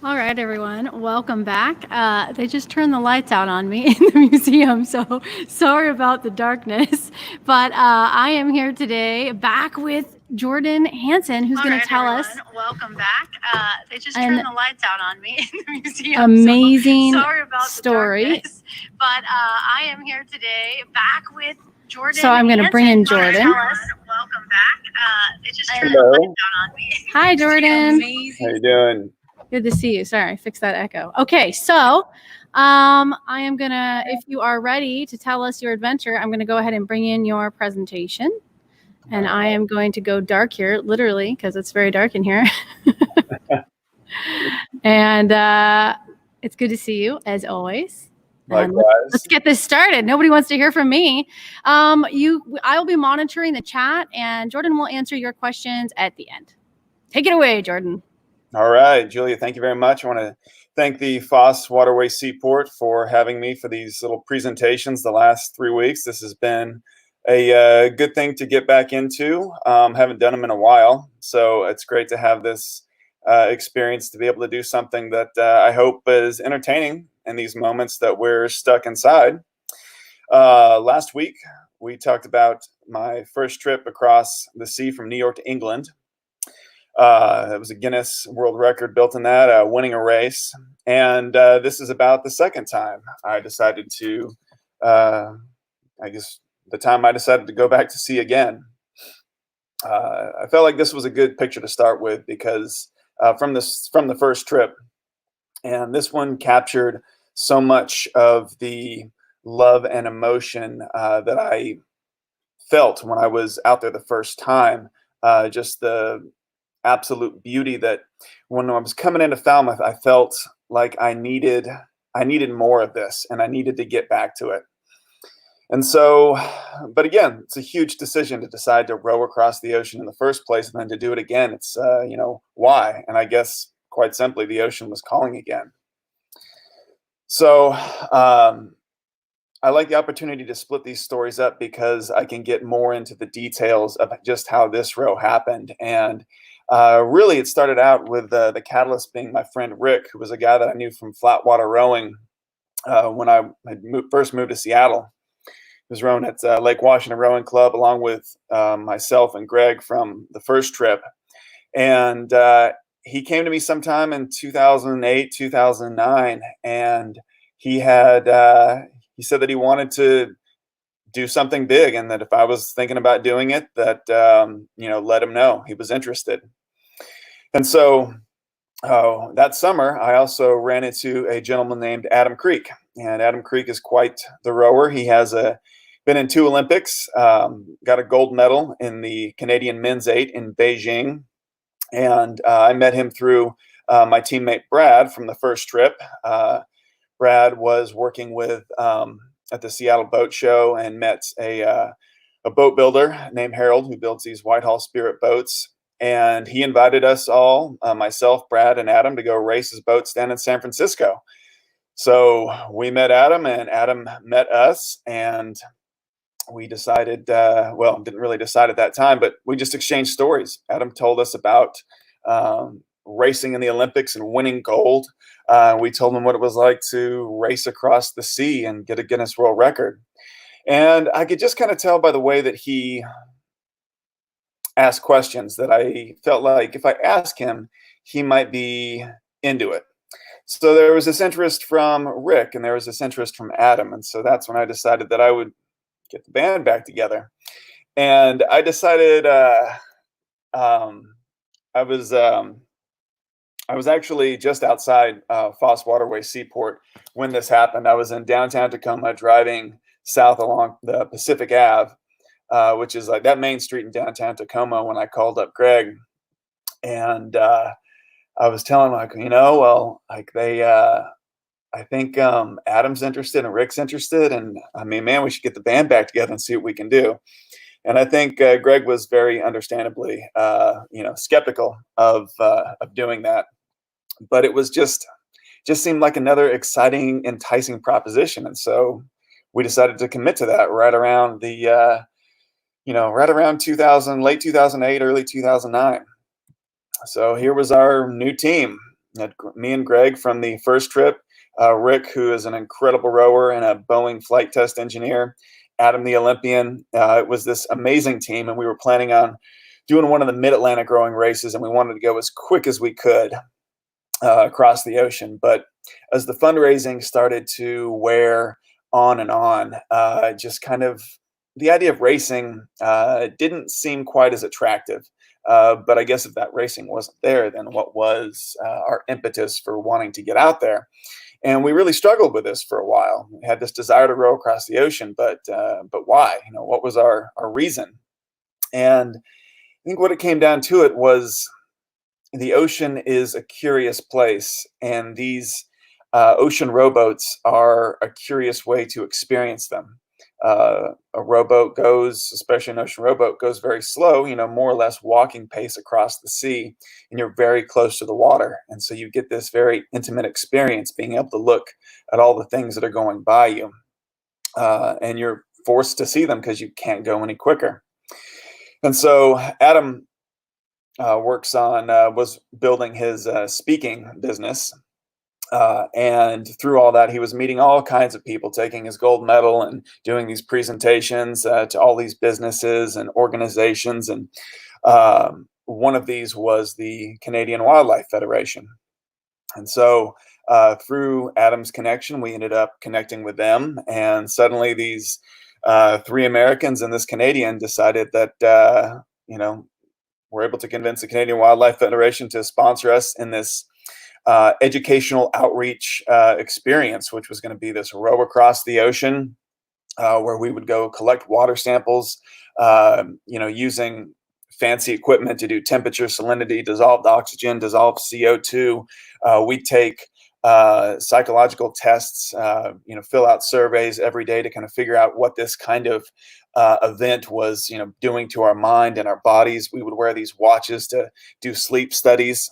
All right, everyone, welcome back. They just turned the lights out on me in the museum, so sorry about the darkness. But I am here today back with Jordan Hanssen, who's going to tell us. Welcome back. They just turned the lights out on me in the museum. Amazing so sorry about story. The darkness. But I am here today back with Jordan. So I'm going to bring in Jordan. Tell us. Welcome back. They just turned the lights out on me. Hi, Jordan. Amazing. How you doing? Good to see you. Sorry, fix that echo. Okay, so I am gonna, if you are ready to tell us your adventure, I'm gonna go ahead and bring in your presentation. And I am going to go dark here, literally, because it's very dark in here. And it's good to see you, as always. Likewise. Let's get this started. Nobody wants to hear from me. I will be monitoring the chat, and Jordan will answer your questions at the end. Take it away, Jordan. All right, Julia, thank you very much. I want to thank the Foss Waterway Seaport for having me for these little presentations the last 3 weeks. This has been a good thing to get back into. Haven't done them in a while, so it's great to have this experience to be able to do something that I hope is entertaining in these moments that we're stuck inside. Last week, we talked about my first trip across the sea from New York to England. It was a Guinness World Record built in that, winning a race. And this is about the second time I decided to, I guess the time I decided to go back to sea again. I felt like this was a good picture to start with because from the first trip, and this one captured so much of the love and emotion that I felt when I was out there the first time. Just the absolute beauty that when I was coming into Falmouth, I felt like I needed more of this, and I needed to get back to it. And so, but again, it's a huge decision to decide to row across the ocean in the first place, and then to do it again. It's why? And I guess quite simply, the ocean was calling again. So I like the opportunity to split these stories up because I can get more into the details of just how this row happened. And really, it started out with the catalyst being my friend Rick, who was a guy that I knew from flat water rowing when I had first moved to Seattle. He was rowing at Lake Washington Rowing Club along with myself and Greg from the first trip. And he came to me sometime in 2008, 2009, and he said that he wanted to do something big, and that if I was thinking about doing it, that let him know he was interested. And so that summer, I also ran into a gentleman named Adam Creek, and Adam Creek is quite the rower. He has been in 2 Olympics, got a gold medal in the Canadian men's 8 in Beijing, and I met him through my teammate Brad from the first trip. Brad was working with at the Seattle Boat Show and met a boat builder named Harold who builds these Whitehall Spirit boats. And he invited us all, myself, Brad, and Adam, to go race his boats down in San Francisco. So we met Adam, and Adam met us, and we decided, didn't really decide at that time, but we just exchanged stories. Adam told us about racing in the Olympics and winning gold. We told him what it was like to race across the sea and get a Guinness World Record. And I could just kind of tell by the way that he asked questions that I felt like if I asked him, he might be into it. So there was this interest from Rick, and there was this interest from Adam. And so that's when I decided that I would get the band back together. And I decided I was actually just outside Foss Waterway Seaport when this happened. I was in downtown Tacoma driving south along the Pacific Ave, which is like that main street in downtown Tacoma, when I called up Greg. And I was telling him, I think Adam's interested and Rick's interested. And I mean, man, we should get the band back together and see what we can do. And I think Greg was very understandably, skeptical of doing that. But it was just seemed like another exciting, enticing proposition. And so we decided to commit to that right around right around 2000, late 2008, early 2009. So here was our new team. Had me and Greg from the first trip, Rick, who is an incredible rower and a Boeing flight test engineer, Adam, the Olympian. It was this amazing team, and we were planning on doing one of the Mid-Atlantic rowing races, and we wanted to go as quick as we could across the ocean. But as the fundraising started to wear on and on, just kind of the idea of racing didn't seem quite as attractive. But I guess if that racing wasn't there, then what was our impetus for wanting to get out there? And we really struggled with this for a while. We had this desire to row across the ocean, but why? What was our reason? And I think what it came down to it was the ocean is a curious place, and these ocean rowboats are a curious way to experience them. A rowboat goes, especially an ocean rowboat, goes very slow, more or less walking pace across the sea, and you're very close to the water. And so you get this very intimate experience, being able to look at all the things that are going by you. And you're forced to see them because you can't go any quicker. And so Adam was building his speaking business. And through all that, he was meeting all kinds of people, taking his gold medal and doing these presentations to all these businesses and organizations. And one of these was the Canadian Wildlife Federation. And so through Adam's connection, we ended up connecting with them. And suddenly these three Americans and this Canadian decided that, we're able to convince the Canadian Wildlife Federation to sponsor us in this educational outreach experience, which was going to be this row across the ocean where we would go collect water samples, using fancy equipment to do temperature, salinity, dissolved oxygen, dissolved CO2. We take psychological tests, fill out surveys every day to kind of figure out what this kind of event was, doing to our mind and our bodies. We would wear these watches to do sleep studies.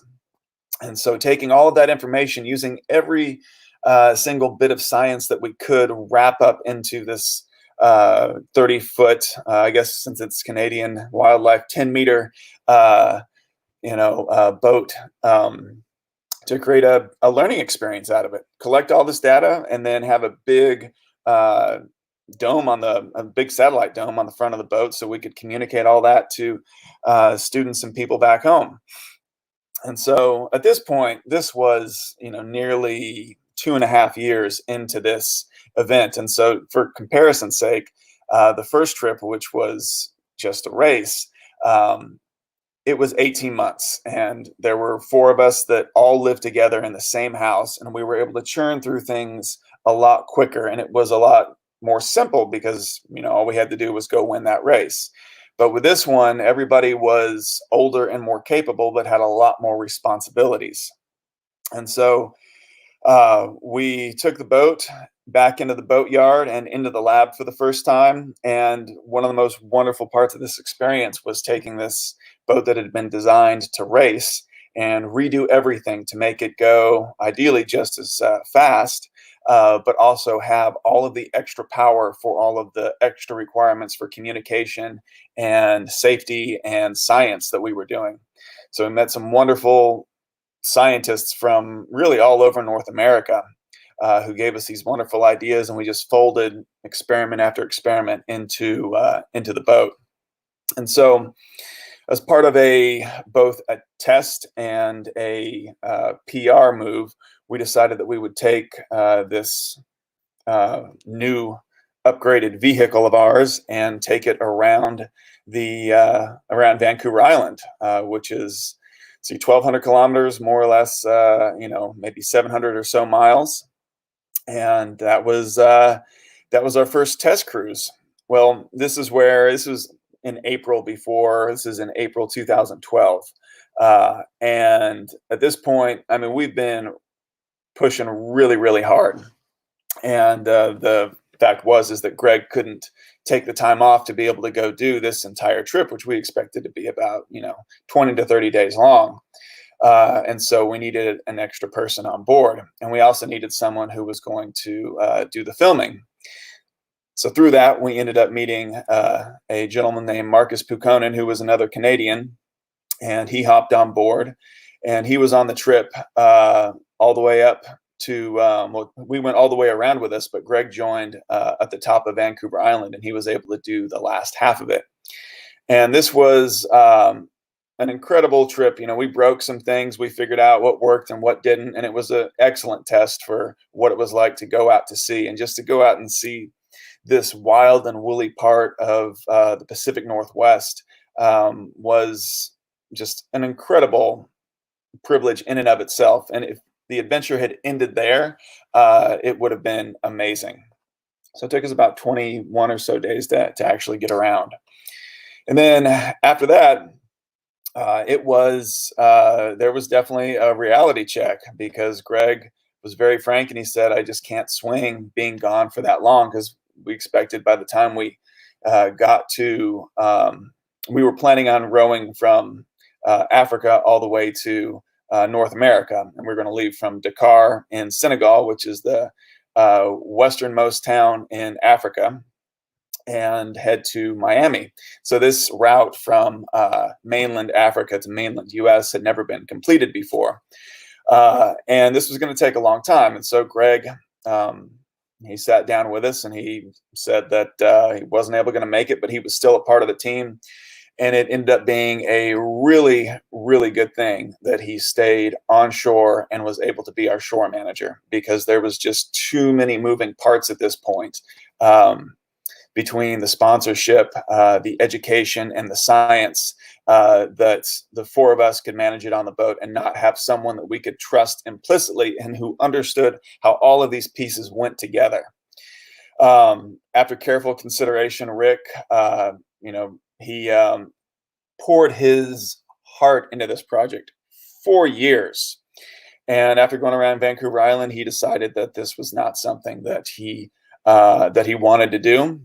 And so taking all of that information, using every single bit of science that we could wrap up into this 30-foot, I guess since it's Canadian wildlife, 10-meter, boat to create a learning experience out of it. Collect all this data and then have a big dome a big satellite dome on the front of the boat so we could communicate all that to students and people back home. And so at this point, this was, nearly 2.5 years into this event. And so for comparison's sake, the first trip, which was just a race, it was 18 months. And there were 4 of us that all lived together in the same house. And we were able to churn through things a lot quicker. And it was a lot more simple because, all we had to do was go win that race. But with this one, everybody was older and more capable, but had a lot more responsibilities. And so we took the boat back into the boatyard and into the lab for the first time. And one of the most wonderful parts of this experience was taking this boat that had been designed to race and redo everything to make it go ideally just as fast, but also have all of the extra power for all of the extra requirements for communication and safety and science that we were doing. So we met some wonderful scientists from really all over North America who gave us these wonderful ideas, and we just folded experiment after experiment into the boat. And so as part of both a test and a PR move, we decided that we would take this new upgraded vehicle of ours and take it around around Vancouver Island, which is 1,200 kilometers, more or less, maybe 700 or so miles. And that was our first test cruise. Well, this was in April this is in April 2012. And at this point, we've been pushing really, really hard. And the fact is that Greg couldn't take the time off to be able to go do this entire trip, which we expected to be about, 20 to 30 days long. And so we needed an extra person on board. And we also needed someone who was going to do the filming. So through that, we ended up meeting a gentleman named Marcus Pukonen, who was another Canadian, and he hopped on board. and he was on the trip all the way up to, well, we went all the way around with us, but Greg joined at the top of Vancouver Island, and he was able to do the last half of it. And this was an incredible trip. You know, we broke some things, we figured out what worked and what didn't, and it was an excellent test for what it was like to go out to sea, and just to go out and see this wild and woolly part of the Pacific Northwest was just an incredible privilege in and of itself. And if the adventure had ended there, it would have been amazing. So it took us about 21 or so days to actually get around. And then after that, there was definitely a reality check, because Greg was very frank and he said, I just can't swing being gone for that long, because we expected by the time we got to, we were planning on rowing from Africa all the way to North America. And we're going to leave from Dakar in Senegal, which is the westernmost town in Africa, and head to Miami. So this route from mainland Africa to mainland US had never been completed before. And this was going to take a long time. And so Greg, he sat down with us and he said that he wasn't able to make it, but he was still a part of the team. And it ended up being a really, really good thing that he stayed on shore and was able to be our shore manager, because there was just too many moving parts at this point. Between the sponsorship, the education, and the science, that the four of us could manage it on the boat and not have someone that we could trust implicitly and who understood how all of these pieces went together. After careful consideration, Rick, he poured his heart into this project for years. And after going around Vancouver Island, he decided that this was not something that he wanted to do.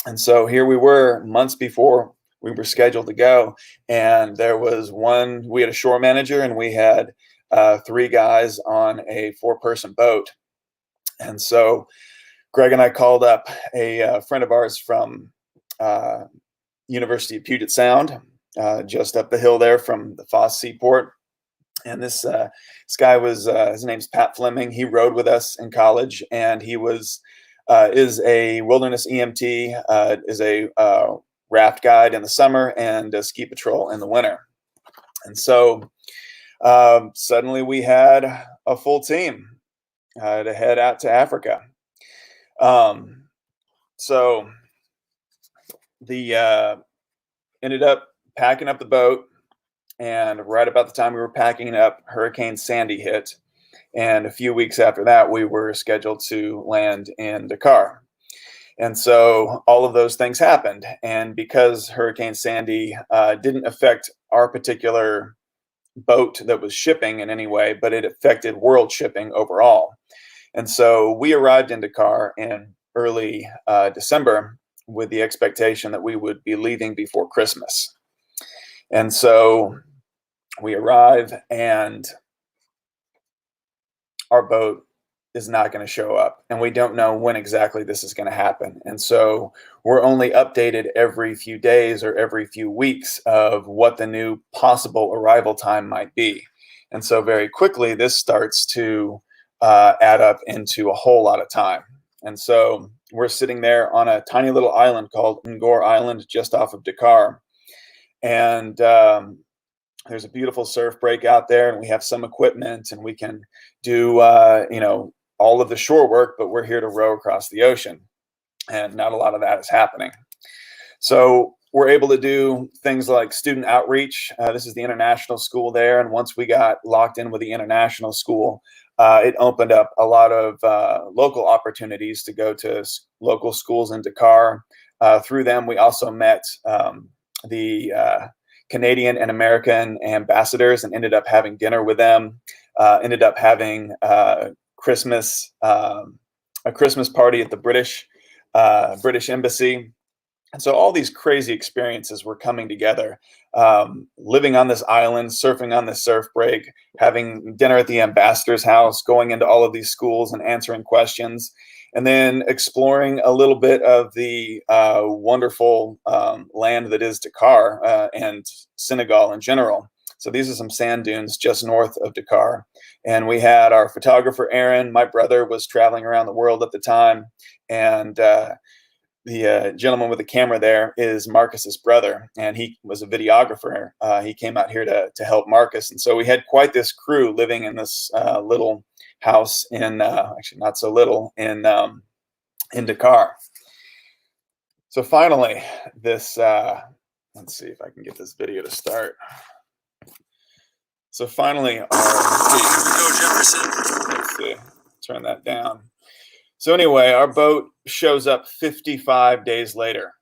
And so here we were months before we were scheduled to go. And we had a shore manager, and we had 3 guys on a 4-person boat. And so Greg and I called up a friend of ours from University of Puget Sound, just up the hill there from the Foss Seaport. And this guy his name's Pat Fleming. He rowed with us in college, and he is a wilderness EMT, is a raft guide in the summer, and a ski patrol in the winter. And so suddenly we had a full team to head out to Africa. So ended up packing up the boat, and right about the time we were packing up, Hurricane Sandy hit. And a few weeks after that, we were scheduled to land in Dakar. And so all of those things happened. And because Hurricane Sandy didn't affect our particular boat that was shipping in any way, but it affected world shipping overall. And so we arrived in Dakar in early December with the expectation that we would be leaving before Christmas. And so we arrive, and our boat is not going to show up, and we don't know when exactly this is going to happen. And so we're only updated every few days or every few weeks of what the new possible arrival time might be. And so very quickly, this starts to add up into a whole lot of time. And so we're sitting there on a tiny little island called Ngor Island, just off of Dakar. And there's a beautiful surf break out there, and we have some equipment, and we can do, all of the shore work, but we're here to row across the ocean, and not a lot of that is happening. So we're able to do things like student outreach. This is the international school there, and once we got locked in with the international school, it opened up a lot of local opportunities to go to local schools in Dakar. Through them, we also met the Canadian and American ambassadors and ended up having dinner with them, ended up having a Christmas party at the British Embassy. And so all these crazy experiences were coming together, living on this island, surfing on this surf break, having dinner at the ambassador's house, going into all of these schools and answering questions, and then exploring a little bit of the wonderful land that is Dakar and Senegal in general. So these are some sand dunes just north of Dakar. And we had our photographer, Aaron. My brother was traveling around the world at the time. And the gentleman with the camera there is Marcus's brother, and he was a videographer. He came out here to help Marcus. And so we had quite this crew living in this little house in, actually not so little, in Dakar. So finally, this, let's see if I can get this video to start. So finally, Here we go, Jefferson. let's see, turn that down. So anyway, our boat shows up 55 days later.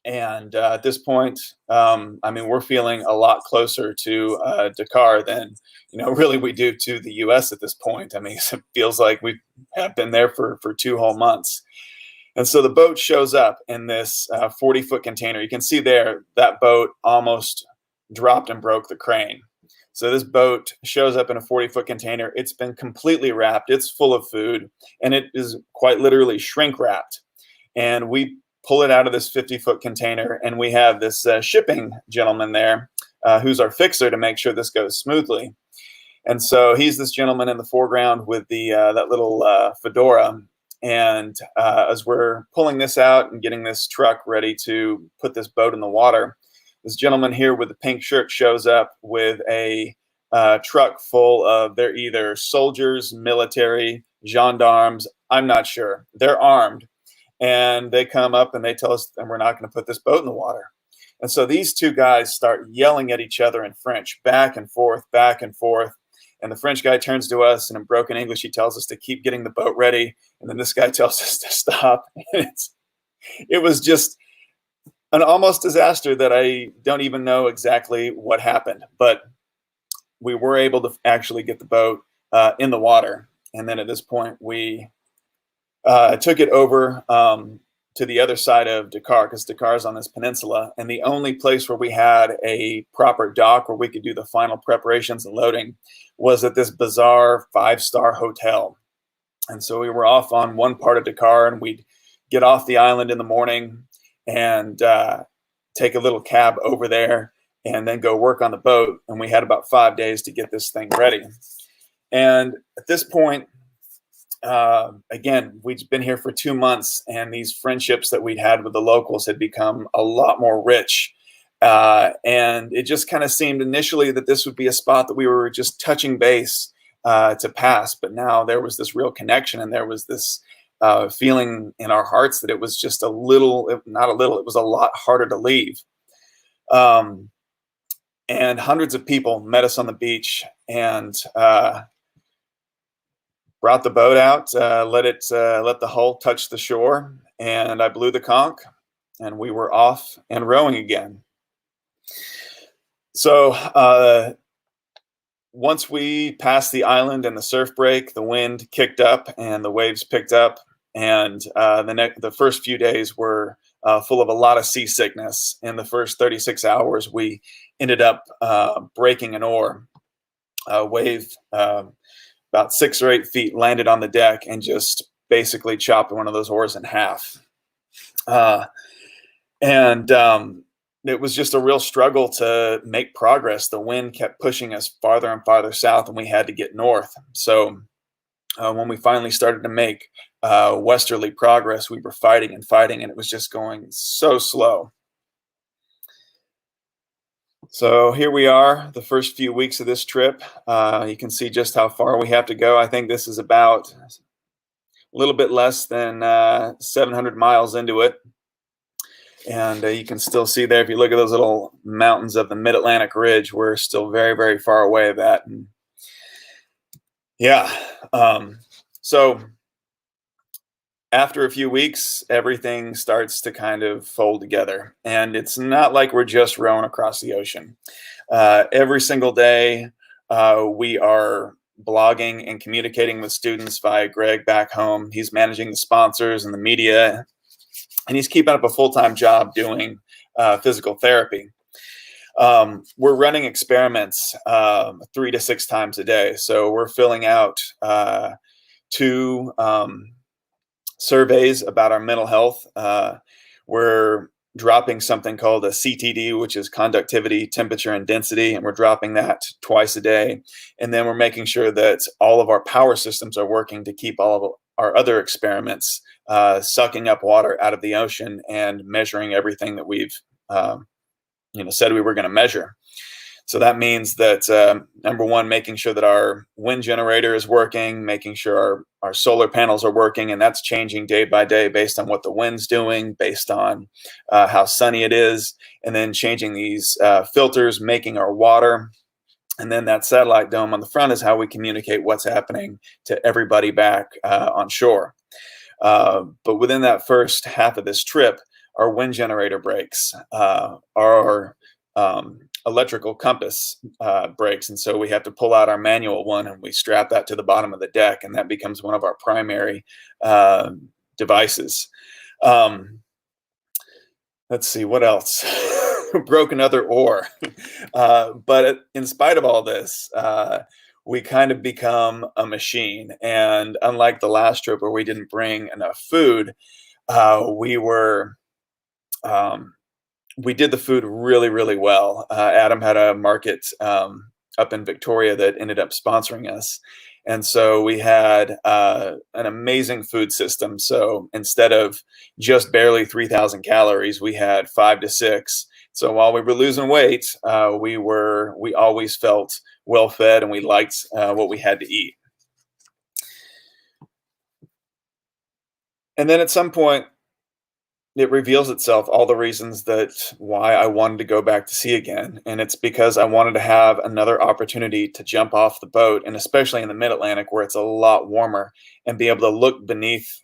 And at this point, I mean, we're feeling a lot closer to Dakar than, really we do to the U.S. at this point. I mean, it feels like we have been there for 2 whole months. And so the boat shows up in this 40-foot container. You can see there, that boat almost dropped and broke the crane. So this boat shows up in a 40-foot container. It's been completely wrapped. It's full of food, and it is quite literally shrink wrapped. And we pull it out of this 50-foot container, and we have this shipping gentleman there who's our fixer to make sure this goes smoothly. And so he's this gentleman in the foreground with the that little fedora. And as we're pulling this out and getting this truck ready to put this boat in the water, this gentleman here with the pink shirt shows up with a truck full of, they're either soldiers, military, gendarmes, I'm not sure. They're armed. And they come up and they tell us, and we're not going to put this boat in the water. And so these two guys start yelling at each other in French, back and forth, back and forth. And the French guy turns to us, and in broken English, he tells us to keep getting the boat ready. And then this guy tells us to stop. It was just an almost disaster that I don't even know exactly what happened. But we were able to actually get the boat in the water. And then at this point, we took it over to the other side of Dakar, because Dakar is on this peninsula. And the only place where we had a proper dock where we could do the final preparations and loading was at this bizarre 5-star hotel. And so we were off on one part of Dakar, and we'd get off the island in the morning and take a little cab over there and then go work on the boat. And we had about 5 days to get this thing ready. And at this point, again, we'd been here for 2 months, and these friendships that we'd had with the locals had become a lot more rich. And it just kind of seemed initially that this would be a spot that we were just touching base to pass. But now there was this real connection, and there was this feeling in our hearts that it was just a little, not a little, it was a lot harder to leave. And hundreds of people met us on the beach and brought the boat out, let the hull touch the shore, and I blew the conch, and we were off and rowing again. So once we passed the island and the surf break, the wind kicked up and the waves picked up, and the first few days were full of a lot of seasickness. In the first 36 hours, we ended up breaking an oar. A wave about 6 or 8 feet landed on the deck and just basically chopped one of those oars in half. And it was just a real struggle to make progress. The wind kept pushing us farther and farther south, and we had to get north. So when we finally started to make westerly progress, we were fighting and fighting, and it was just going so slow. So here we are, the first few weeks of this trip. You can see just how far we have to go. I think this is about a little bit less than 700 miles into it. And you can still see there, if you look at those little mountains of the Mid-Atlantic Ridge, we're still very, very far away of that. And yeah. So after a few weeks, everything starts to kind of fold together. And it's not like we're just rowing across the ocean. Every single day, we are blogging and communicating with students via Greg back home. He's managing the sponsors and the media, and he's keeping up a full-time job doing physical therapy. We're running experiments 3 to 6 times a day. So we're filling out 2 surveys about our mental health. We're dropping something called a CTD, which is conductivity, temperature, and density, and we're dropping that twice a day. And then we're making sure that all of our power systems are working to keep all of our other experiments sucking up water out of the ocean and measuring everything that we've said we were going to measure. So that means that, number one, making sure that our wind generator is working, making sure our solar panels are working, and that's changing day by day based on what the wind's doing, based on how sunny it is, and then changing these filters, making our water. And then that satellite dome on the front is how we communicate what's happening to everybody back on shore. But within that first half of this trip, our wind generator breaks, our electrical compass breaks, and so we have to pull out our manual one and we strap that to the bottom of the deck, and that becomes one of our primary devices. Let's see, what else? Broke another oar. But in spite of all this, we kind of become a machine. And unlike the last trip where we didn't bring enough food, we did the food really, really well. Adam had a market up in Victoria that ended up sponsoring us. And so we had an amazing food system. So instead of just barely 3,000 calories, we had 5 to 6. So while we were losing weight, we always felt well fed, and we liked what we had to eat. And then at some point, it reveals itself, all the reasons why I wanted to go back to sea again. And it's because I wanted to have another opportunity to jump off the boat, and especially in the mid-Atlantic where it's a lot warmer, and be able to look beneath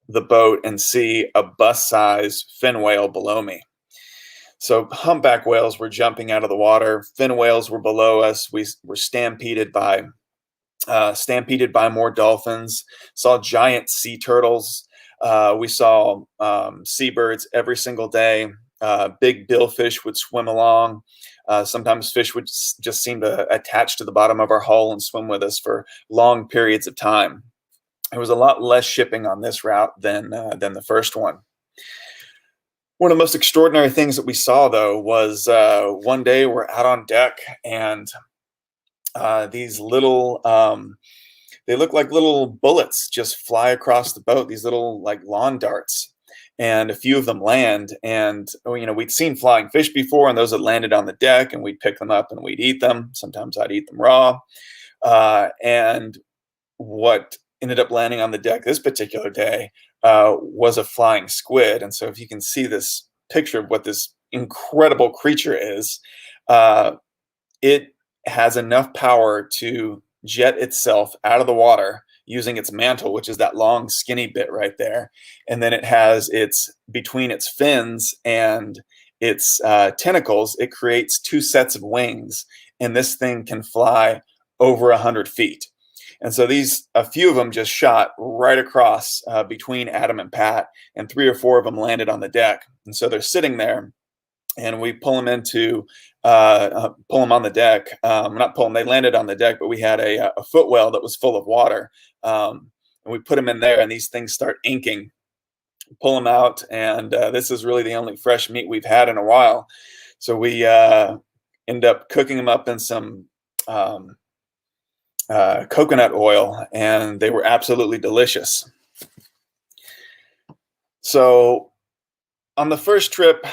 the boat and see a bus-size fin whale below me. So humpback whales were jumping out of the water. Fin whales were below us. We were stampeded by more dolphins. Saw giant sea turtles. We saw seabirds every single day. Big billfish would swim along. Sometimes fish would just seem to attach to the bottom of our hull and swim with us for long periods of time. There was a lot less shipping on this route than the first one. One of the most extraordinary things that we saw, though, was one day we're out on deck, and these little they look like little bullets just fly across the boat, these little like lawn darts, and a few of them land. And we'd seen flying fish before, and those had landed on the deck, and we'd pick them up and we'd eat them. Sometimes I'd eat them raw. And what ended up landing on the deck this particular day was a flying squid. And so if you can see this picture of what this incredible creature is, it has enough power to jet itself out of the water using its mantle, which is that long skinny bit right there. And then it has between its fins and its tentacles, it creates 2 sets of wings, and this thing can fly over 100 feet. And so a few of them just shot right across between Adam and Pat, and 3 or 4 of them landed on the deck. And so they're sitting there, and we pull them on the deck. Not pull them, they landed on the deck, but we had a foot well that was full of water. And we put them in there, and these things start inking. Pull them out, and this is really the only fresh meat we've had in a while. So we end up cooking them up in some coconut oil, and they were absolutely delicious. So on the first trip,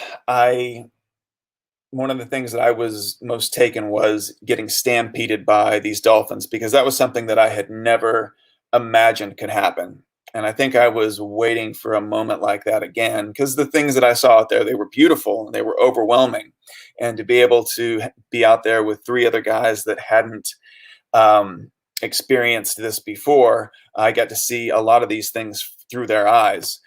one of the things that I was most taken was getting stampeded by these dolphins, because that was something that I had never imagined could happen. And I think I was waiting for a moment like that again, because the things that I saw out there, they were beautiful and they were overwhelming. And to be able to be out there with 3 other guys that hadn't experienced this before, I got to see a lot of these things through their eyes.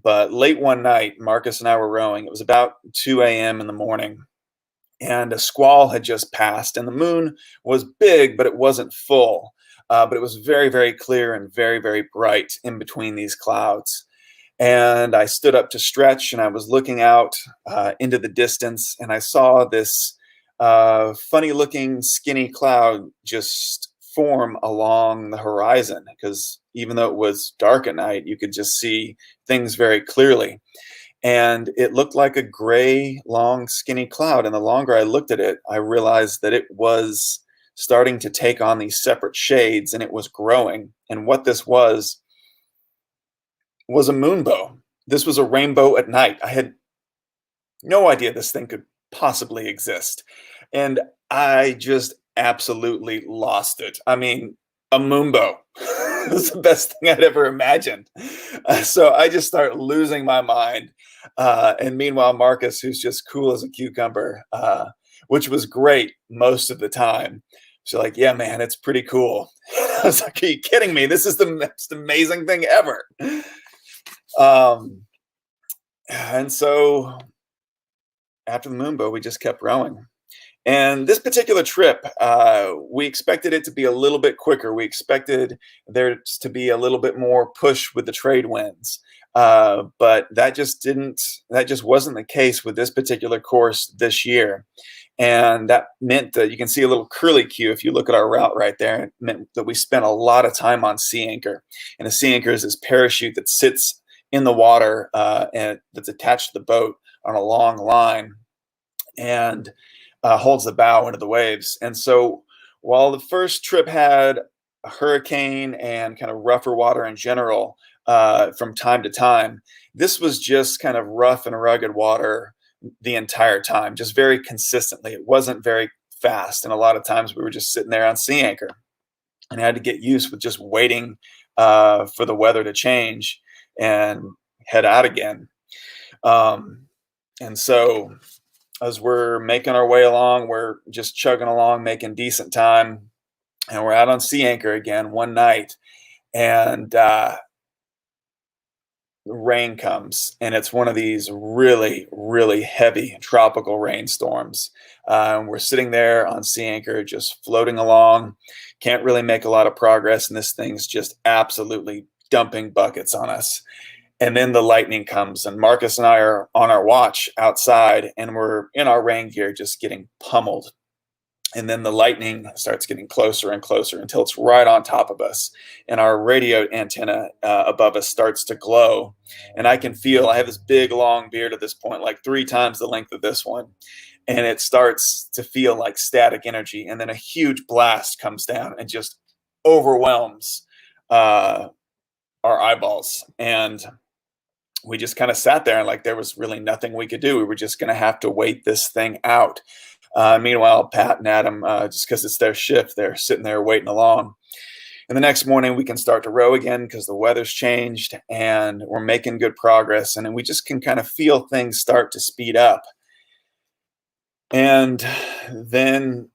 But late one night, Marcus and I were rowing. It was about 2 a.m. in the morning, and a squall had just passed, and the moon was big, but it wasn't full. But it was very, very clear and very, very bright in between these clouds. And I stood up to stretch, and I was looking out into the distance, and I saw this funny-looking skinny cloud just form along the horizon, because even though it was dark at night, you could just see things very clearly. and it looked like a gray, long, skinny cloud. And the longer I looked at it, I realized that it was starting to take on these separate shades, and it was growing. And what this was a moonbow. This was a rainbow at night. I had no idea this thing could possibly exist. And I just absolutely lost it. I mean, a moonbow. It's the best thing I'd ever imagined. So I just start losing my mind. And meanwhile, Marcus, who's just cool as a cucumber, which was great most of the time. She's like, yeah, man, it's pretty cool. I was like, are you kidding me? This is the most amazing thing ever. And so after the moonbow, we just kept rowing. And this particular trip, we expected it to be a little bit quicker. We expected there to be a little bit more push with the trade winds. But that just wasn't the case with this particular course this year. And that meant that you can see a little curly Q if you look at our route right there. It meant that we spent a lot of time on sea anchor. And a sea anchor is this parachute that sits in the water and that's attached to the boat on a long line and holds the bow into the waves. And so while the first trip had a hurricane and kind of rougher water in general from time to time, this was just kind of rough and rugged water the entire time, just very consistently. It wasn't very fast. And a lot of times we were just sitting there on sea anchor and had to get used with just waiting for the weather to change and head out again. And so as we're making our way along, we're just chugging along, making decent time. And we're out on sea anchor again one night. And rain comes, and it's one of these really, really heavy tropical rainstorms. And we're sitting there on sea anchor, just floating along, can't really make a lot of progress, and this thing's just absolutely dumping buckets on us. And then the lightning comes, and Marcus and I are on our watch outside, and we're in our rain gear just getting pummeled. And then the lightning starts getting closer and closer until it's right on top of us. And our radio antenna above us starts to glow. And I can feel, I have this big, long beard at this point, like 3 times the length of this one. And it starts to feel like static energy. And then a huge blast comes down and just overwhelms our eyeballs. And we just kind of sat there and like there was really nothing we could do. We were just going to have to wait this thing out. Meanwhile, Pat and Adam, just because it's their shift, they're sitting there waiting along. And the next morning we can start to row again because the weather's changed and we're making good progress. And then we just can kind of feel things start to speed up. And then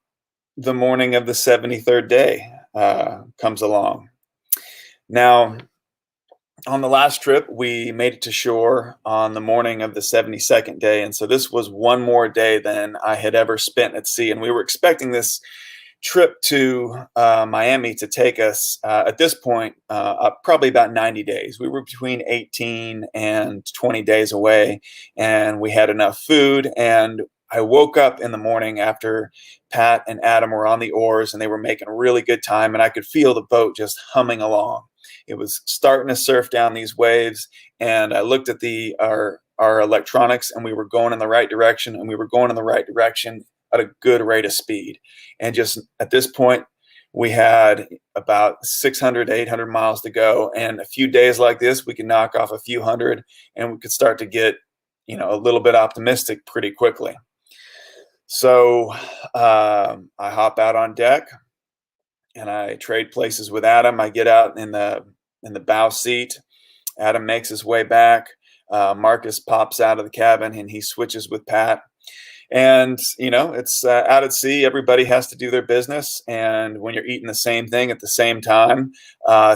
the morning of the 73rd day comes along. Now, on the last trip, we made it to shore on the morning of the 72nd day. And so this was one more day than I had ever spent at sea. And we were expecting this trip to Miami to take us, at this point, probably about 90 days. We were between 18 and 20 days away, and we had enough food. And I woke up in the morning after Pat and Adam were on the oars, and they were making really good time. And I could feel the boat just humming along. It was starting to surf down these waves, and I looked at our electronics, and we were going in the right direction, and we were going in the right direction at a good rate of speed. And just at this point, we had about 600 to 800 miles to go. And a few days like this, we could knock off a few hundred, and we could start to get, a little bit optimistic pretty quickly. So I hop out on deck, and I trade places with Adam. I get out in the bow seat. Adam makes his way back. Marcus pops out of the cabin, and he switches with Pat. And, it's out at sea. Everybody has to do their business. And when you're eating the same thing at the same time,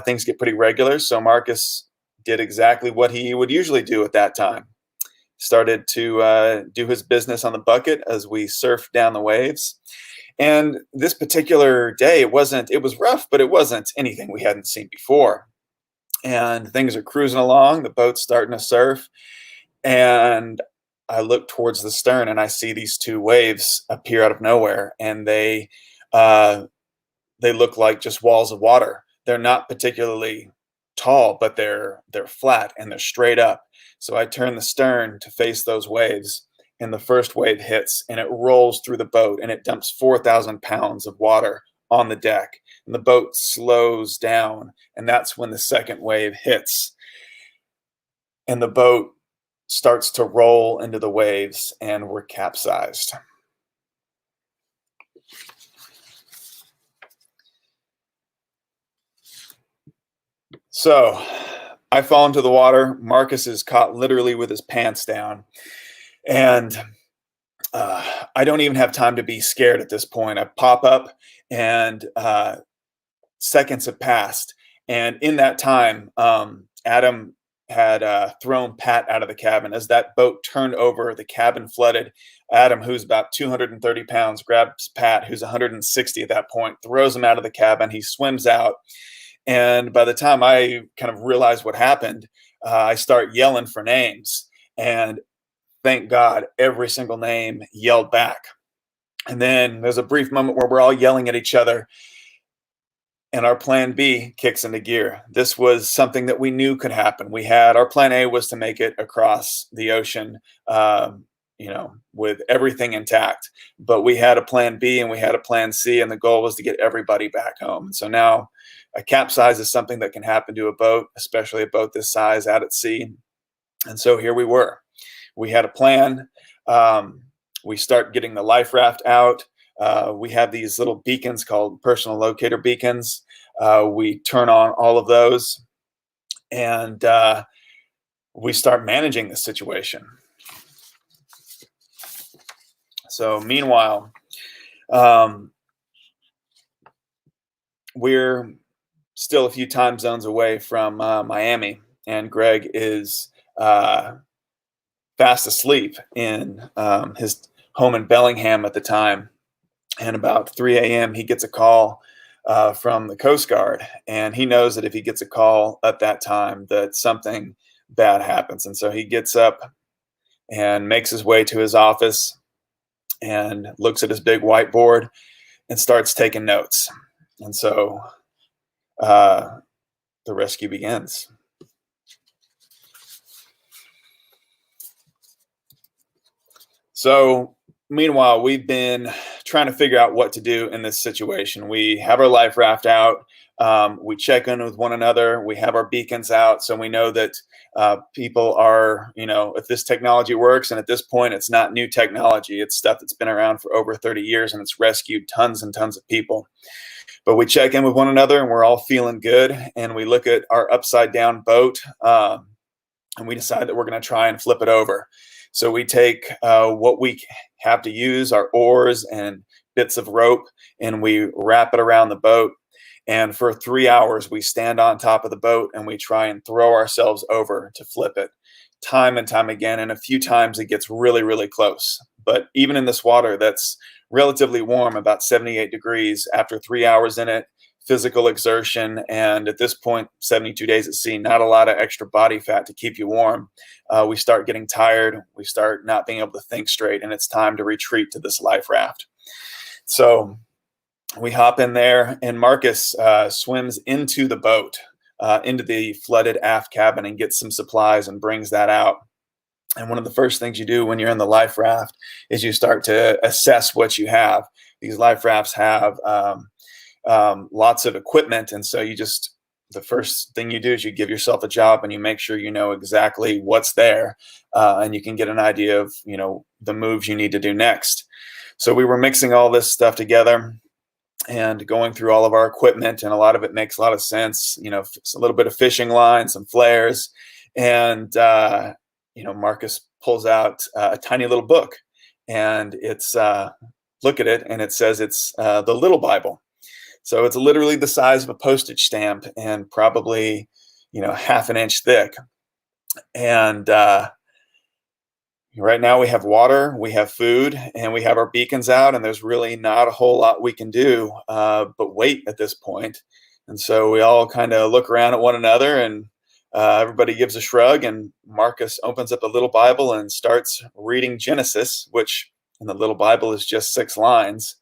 things get pretty regular. So Marcus did exactly what he would usually do at that time. Started to do his business on the bucket as we surfed down the waves. And this particular day, it was rough, but it wasn't anything we hadn't seen before. And things are cruising along. The boat's starting to surf. And I look towards the stern, and I see these 2 waves appear out of nowhere. And they look like just walls of water. They're not particularly tall, but they're flat and they're straight up. So I turn the stern to face those waves, and the first wave hits and it rolls through the boat and it dumps 4,000 pounds of water on the deck. And the boat slows down, and that's when the second wave hits. And the boat starts to roll into the waves, and we're capsized. So I fall into the water. Marcus is caught literally with his pants down. And I don't even have time to be scared at this point. I pop up, and seconds have passed. And in that time, Adam had thrown Pat out of the cabin. As that boat turned over, the cabin flooded. Adam, who's about 230 pounds, grabs Pat, who's 160 at that point, throws him out of the cabin. He swims out. And by the time I kind of realize what happened, I start yelling for names. And thank God, every single name yelled back. And then there's a brief moment where we're all yelling at each other, and our plan B kicks into gear. This was something that we knew could happen. We had our plan A was to make it across the ocean, with everything intact. But we had a plan B and we had a plan C, and the goal was to get everybody back home. And so now a capsize is something that can happen to a boat, especially a boat this size out at sea. And so here we were. We had a plan. We start getting the life raft out. We have these little beacons called personal locator beacons. We turn on all of those, and we start managing the situation. So meanwhile, we're still a few time zones away from Miami, and Greg is fast asleep in his home in Bellingham at the time. And about 3 a.m., he gets a call from the Coast Guard, and he knows that if he gets a call at that time, that something bad happens. And so he gets up and makes his way to his office and looks at his big whiteboard and starts taking notes. And so the rescue begins. So meanwhile, we've been trying to figure out what to do in this situation. We have our life raft out. We check in with one another. We have our beacons out, so we know that people are, if this technology works. And at this point, it's not new technology. It's stuff that's been around for over 30 years, and it's rescued tons and tons of people. But we check in with one another, and we're all feeling good. And we look at our upside down boat, and we decide that we're going to try and flip it over. So we take what we have to use, our oars and bits of rope, and we wrap it around the boat. And for 3 hours, we stand on top of the boat and we try and throw ourselves over to flip it time and time again. And a few times it gets really, really close. But even in this water that's relatively warm, about 78 degrees, after 3 hours in it, physical exertion, and at this point, 72 days at sea, not a lot of extra body fat to keep you warm. We start getting tired. We start not being able to think straight, and it's time to retreat to this life raft. So we hop in there, and Marcus swims into the boat, into the flooded aft cabin, and gets some supplies and brings that out. And one of the first things you do when you're in the life raft is you start to assess what you have. These life rafts have lots of equipment, and so the first thing you do is you give yourself a job and you make sure you know exactly what's there, and you can get an idea of the moves you need to do next. So we were mixing all this stuff together and going through all of our equipment, and a lot of it makes a lot of sense. A little bit of fishing line, some flares, and Marcus pulls out a tiny little book, and it's look at it, and it says it's the Little Bible. So it's literally the size of a postage stamp and probably, half an inch thick. And right now we have water, we have food, and we have our beacons out, and there's really not a whole lot we can do but wait at this point. And so we all kind of look around at one another, and everybody gives a shrug, and Marcus opens up a little Bible and starts reading Genesis, which in the little Bible is just 6 lines.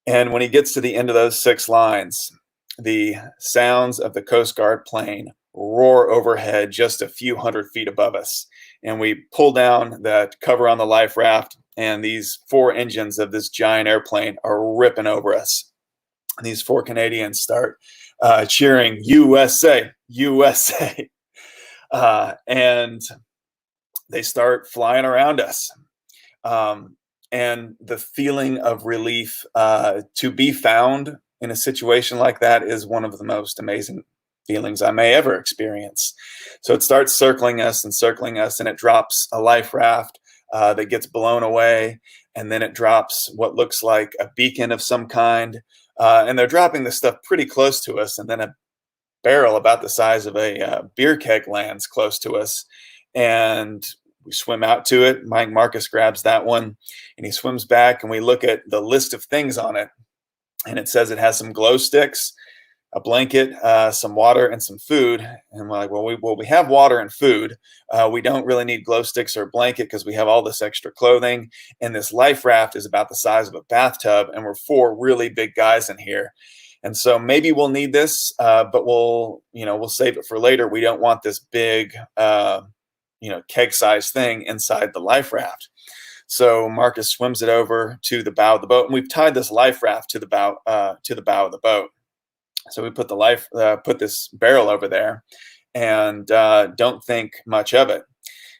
And when he gets to the end of those 6 lines, the sounds of the Coast Guard plane roar overhead just a few hundred feet above us. And we pull down the cover on the life raft, and these 4 engines of this giant airplane are ripping over us. And these 4 Canadians start cheering, USA, USA. And they start flying around us. And the feeling of relief to be found in a situation like that is one of the most amazing feelings I may ever experience. So it starts circling us, and it drops a life raft that gets blown away, and then it drops what looks like a beacon of some kind, and they're dropping this stuff pretty close to us, and then a barrel about the size of a beer keg lands close to us, and we swim out to it. Marcus grabs that one, and he swims back, and we look at the list of things on it, and it says it has some glow sticks, a blanket, some water, and some food. And we're like, well, we have water and food. We don't really need glow sticks or a blanket because we have all this extra clothing. And this life raft is about the size of a bathtub, and we're 4 really big guys in here. And so maybe we'll need this, but we'll save it for later. We don't want this big, keg-sized thing inside the life raft. So Marcus swims it over to the bow of the boat, and we've tied this life raft to the bow of the boat. So we put put this barrel over there, and don't think much of it.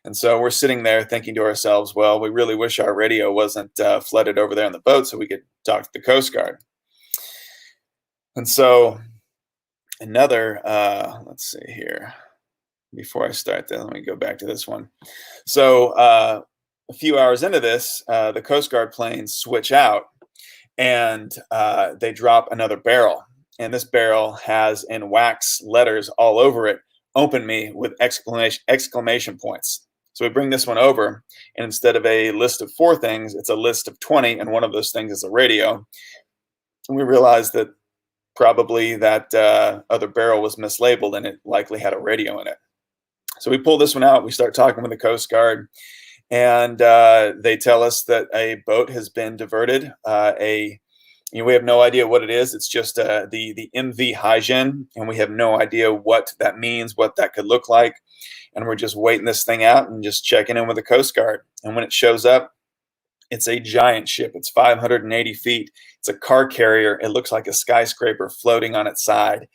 And so we're sitting there thinking to ourselves, well, we really wish our radio wasn't flooded over there in the boat so we could talk to the Coast Guard. And so another, let's see here. Before I start that, let me go back to this one. So a few hours into this, the Coast Guard planes switch out, and they drop another barrel. And this barrel has in wax letters all over it, "Open me," with exclamation points. So we bring this one over, and instead of a list of 4 things, it's a list of 20, and one of those things is a radio. And we realized that probably that other barrel was mislabeled, and it likely had a radio in it. So we pull this one out. We start talking with the Coast Guard, and they tell us that a boat has been diverted. We have no idea what it is. It's just the MV Hygiene, and we have no idea what that means, what that could look like. And we're just waiting this thing out and just checking in with the Coast Guard. And when it shows up, it's a giant ship. It's 580 feet. It's a car carrier. It looks like a skyscraper floating on its side.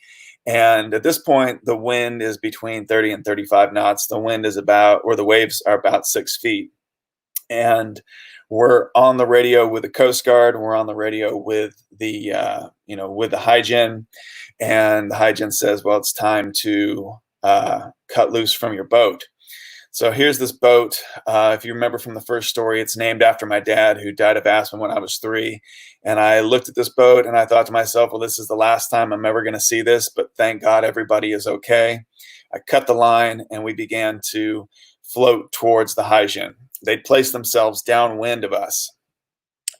And at this point, the wind is between 30 and 35 knots. The wind is the waves are about 6 feet. And we're on the radio with the Coast Guard. We're on the radio with the Hygiene. And the Hygiene says, well, it's time to cut loose from your boat. So here's this boat. If you remember from the first story, it's named after my dad, who died of asthma when I was 3. And I looked at this boat and I thought to myself, well, this is the last time I'm ever going to see this, but thank God everybody is okay. I cut the line and we began to float towards the Hygiene. They'd placed themselves downwind of us.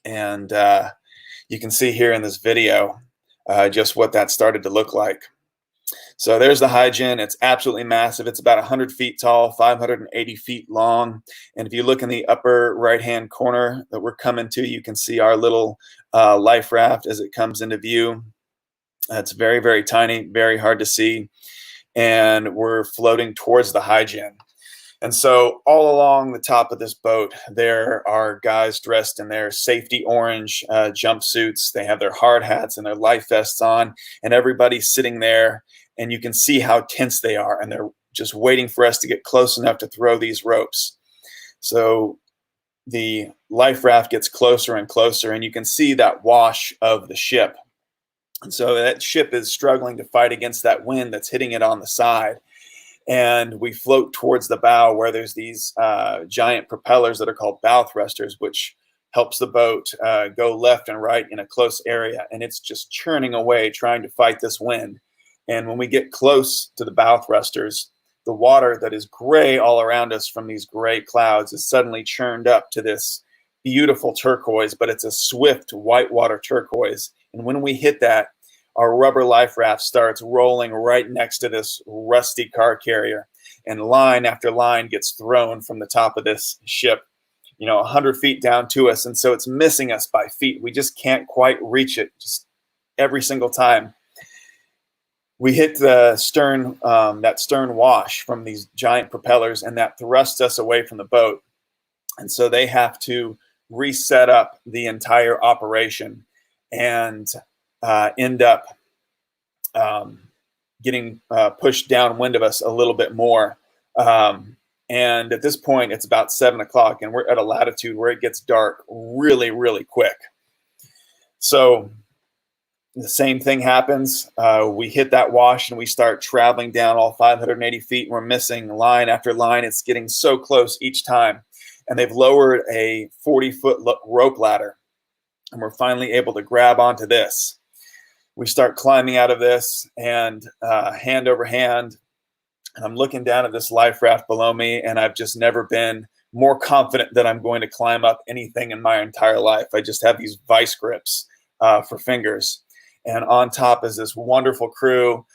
And you can see here in this video just what that started to look like. So there's the Hygiene. It's absolutely massive. It's about 100 feet tall, 580 feet long. And if you look in the upper right-hand corner that we're coming to, you can see our little life raft as it comes into view. It's very, very tiny, very hard to see. And we're floating towards the Hygiene. And so all along the top of this boat, there are guys dressed in their safety orange jumpsuits. They have their hard hats and their life vests on, and everybody's sitting there, and you can see how tense they are, and they're just waiting for us to get close enough to throw these ropes. So the life raft gets closer and closer, and you can see that wash of the ship. And so that ship is struggling to fight against that wind that's hitting it on the side. And we float towards the bow, where there's these giant propellers that are called bow thrusters, which helps the boat go left and right in a close area. And it's just churning away, trying to fight this wind. And when we get close to the bow thrusters, the water that is gray all around us from these gray clouds is suddenly churned up to this beautiful turquoise, but it's a swift whitewater turquoise. And when we hit that, our rubber life raft starts rolling right next to this rusty car carrier, and line after line gets thrown from the top of this ship, 100 feet down to us. And so it's missing us by feet. We just can't quite reach it just every single time. we hit the stern, that stern wash from these giant propellers, and that thrusts us away from the boat. And so they have to reset up the entire operation and end up getting pushed downwind of us a little bit more. And at this point, it's about 7 o'clock, and we're at a latitude where it gets dark really, really quick. So the same thing happens. We hit that wash and we start traveling down all 580 feet. We're missing line after line. It's getting so close each time. And they've lowered a 40-foot rope ladder. And we're finally able to grab onto this. We start climbing out of this, and hand over hand. And I'm looking down at this life raft below me, and I've just never been more confident that I'm going to climb up anything in my entire life. I just have these vice grips for fingers. And on top is this wonderful crew.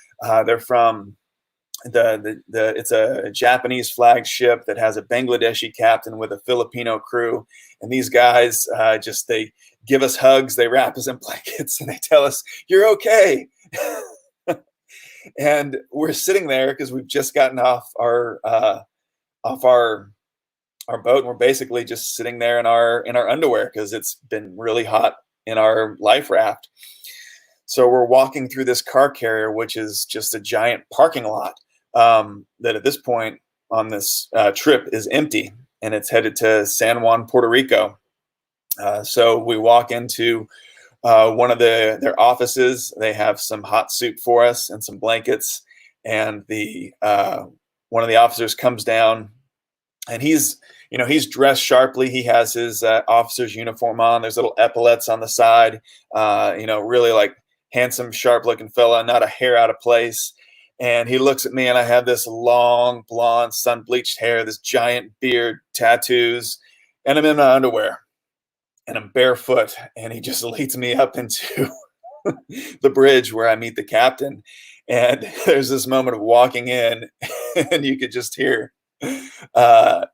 They're from it's a Japanese flagged ship that has a Bangladeshi captain with a Filipino crew. And these guys they give us hugs, they wrap us in blankets, and they tell us, "You're okay." And we're sitting there because we've just gotten off our boat, and we're basically just sitting there in our underwear because it's been really hot in our life raft. So we're walking through this car carrier, which is just a giant parking lot that at this point on this trip is empty, and it's headed to San Juan, Puerto Rico. So we walk into one of their offices. They have some hot soup for us and some blankets, and one of the officers comes down, and he's dressed sharply. He has his officer's uniform on. There's little epaulets on the side. Really like handsome, sharp-looking fella, not a hair out of place. And he looks at me, and I have this long, blonde, sun-bleached hair, this giant beard, tattoos, and I'm in my underwear, and I'm barefoot. And he just leads me up into the bridge where I meet the captain. And there's this moment of walking in, and you could just hear a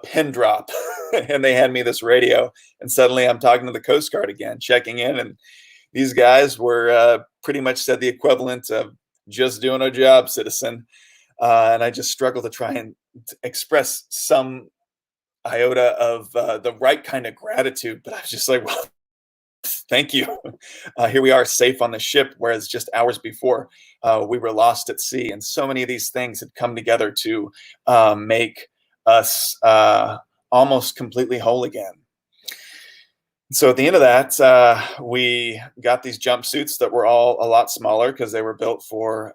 pin drop. And they hand me this radio, and suddenly I'm talking to the Coast Guard again, checking in, and these guys were pretty much said the equivalent of "just doing our job, citizen." And I just struggled to try and express some iota of the right kind of gratitude. But I was just like, well, thank you. Here we are safe on the ship, whereas just hours before we were lost at sea. And so many of these things had come together to make us almost completely whole again. So at the end of that, we got these jumpsuits that were all a lot smaller because they were built for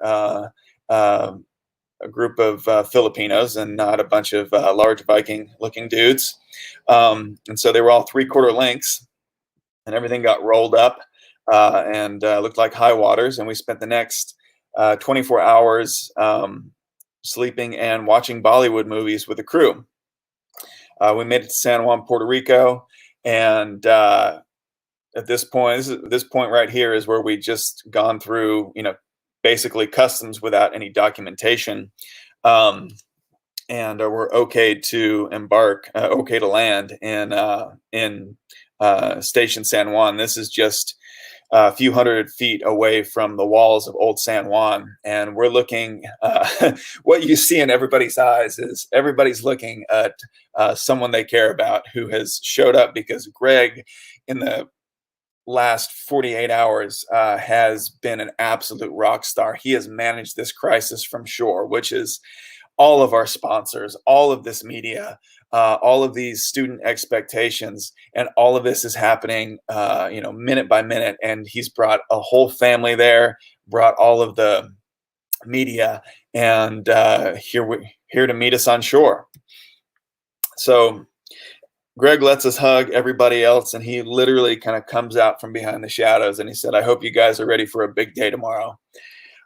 a group of Filipinos and not a bunch of large Viking-looking dudes. And so they were all 3/4 lengths, and everything got rolled up and looked like high waters. And we spent the next 24 hours sleeping and watching Bollywood movies with the crew. We made it to San Juan, Puerto Rico. And at this point, this point right here is where we just gone through, basically customs without any documentation, and we're okay to embark, okay to land in Station San Juan. This is just a few hundred feet away from the walls of Old San Juan, and we're looking. What you see in everybody's eyes is everybody's looking at someone they care about who has showed up, because Greg, in the last 48 hours, has been an absolute rock star. He has managed this crisis from shore, which is all of our sponsors, all of this media, all of these student expectations, and all of this is happening, minute by minute. And he's brought a whole family there, brought all of the media, and here to meet us on shore. So Greg lets us hug everybody else, and he literally kind of comes out from behind the shadows, and he said, "I hope you guys are ready for a big day tomorrow,"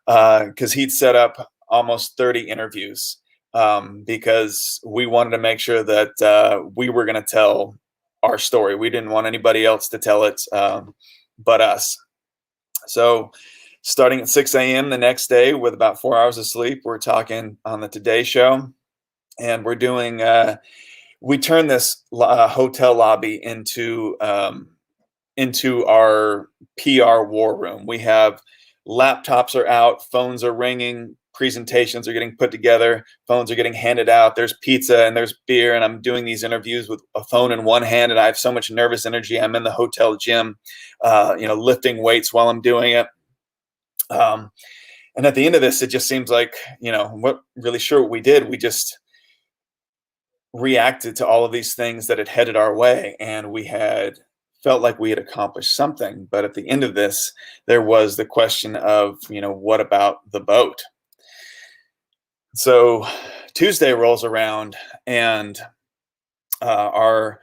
because he'd set up almost 30 interviews, because we wanted to make sure that we were going to tell our story. We didn't want anybody else to tell it but us. So starting at 6 a.m. the next day with about 4 hours of sleep, we're talking on the Today Show, and we're doing we turn this hotel lobby into our PR war room. We have laptops are out, phones are ringing, presentations are getting put together, phones are getting handed out, there's pizza and there's beer, and I'm doing these interviews with a phone in one hand, and I have so much nervous energy. I'm in the hotel gym, lifting weights while I'm doing it. And at the end of this, it just seems like, what really sure what we did. We just reacted to all of these things that had headed our way, and we had felt like we had accomplished something. But at the end of this, there was the question of, what about the boat? So Tuesday rolls around, and the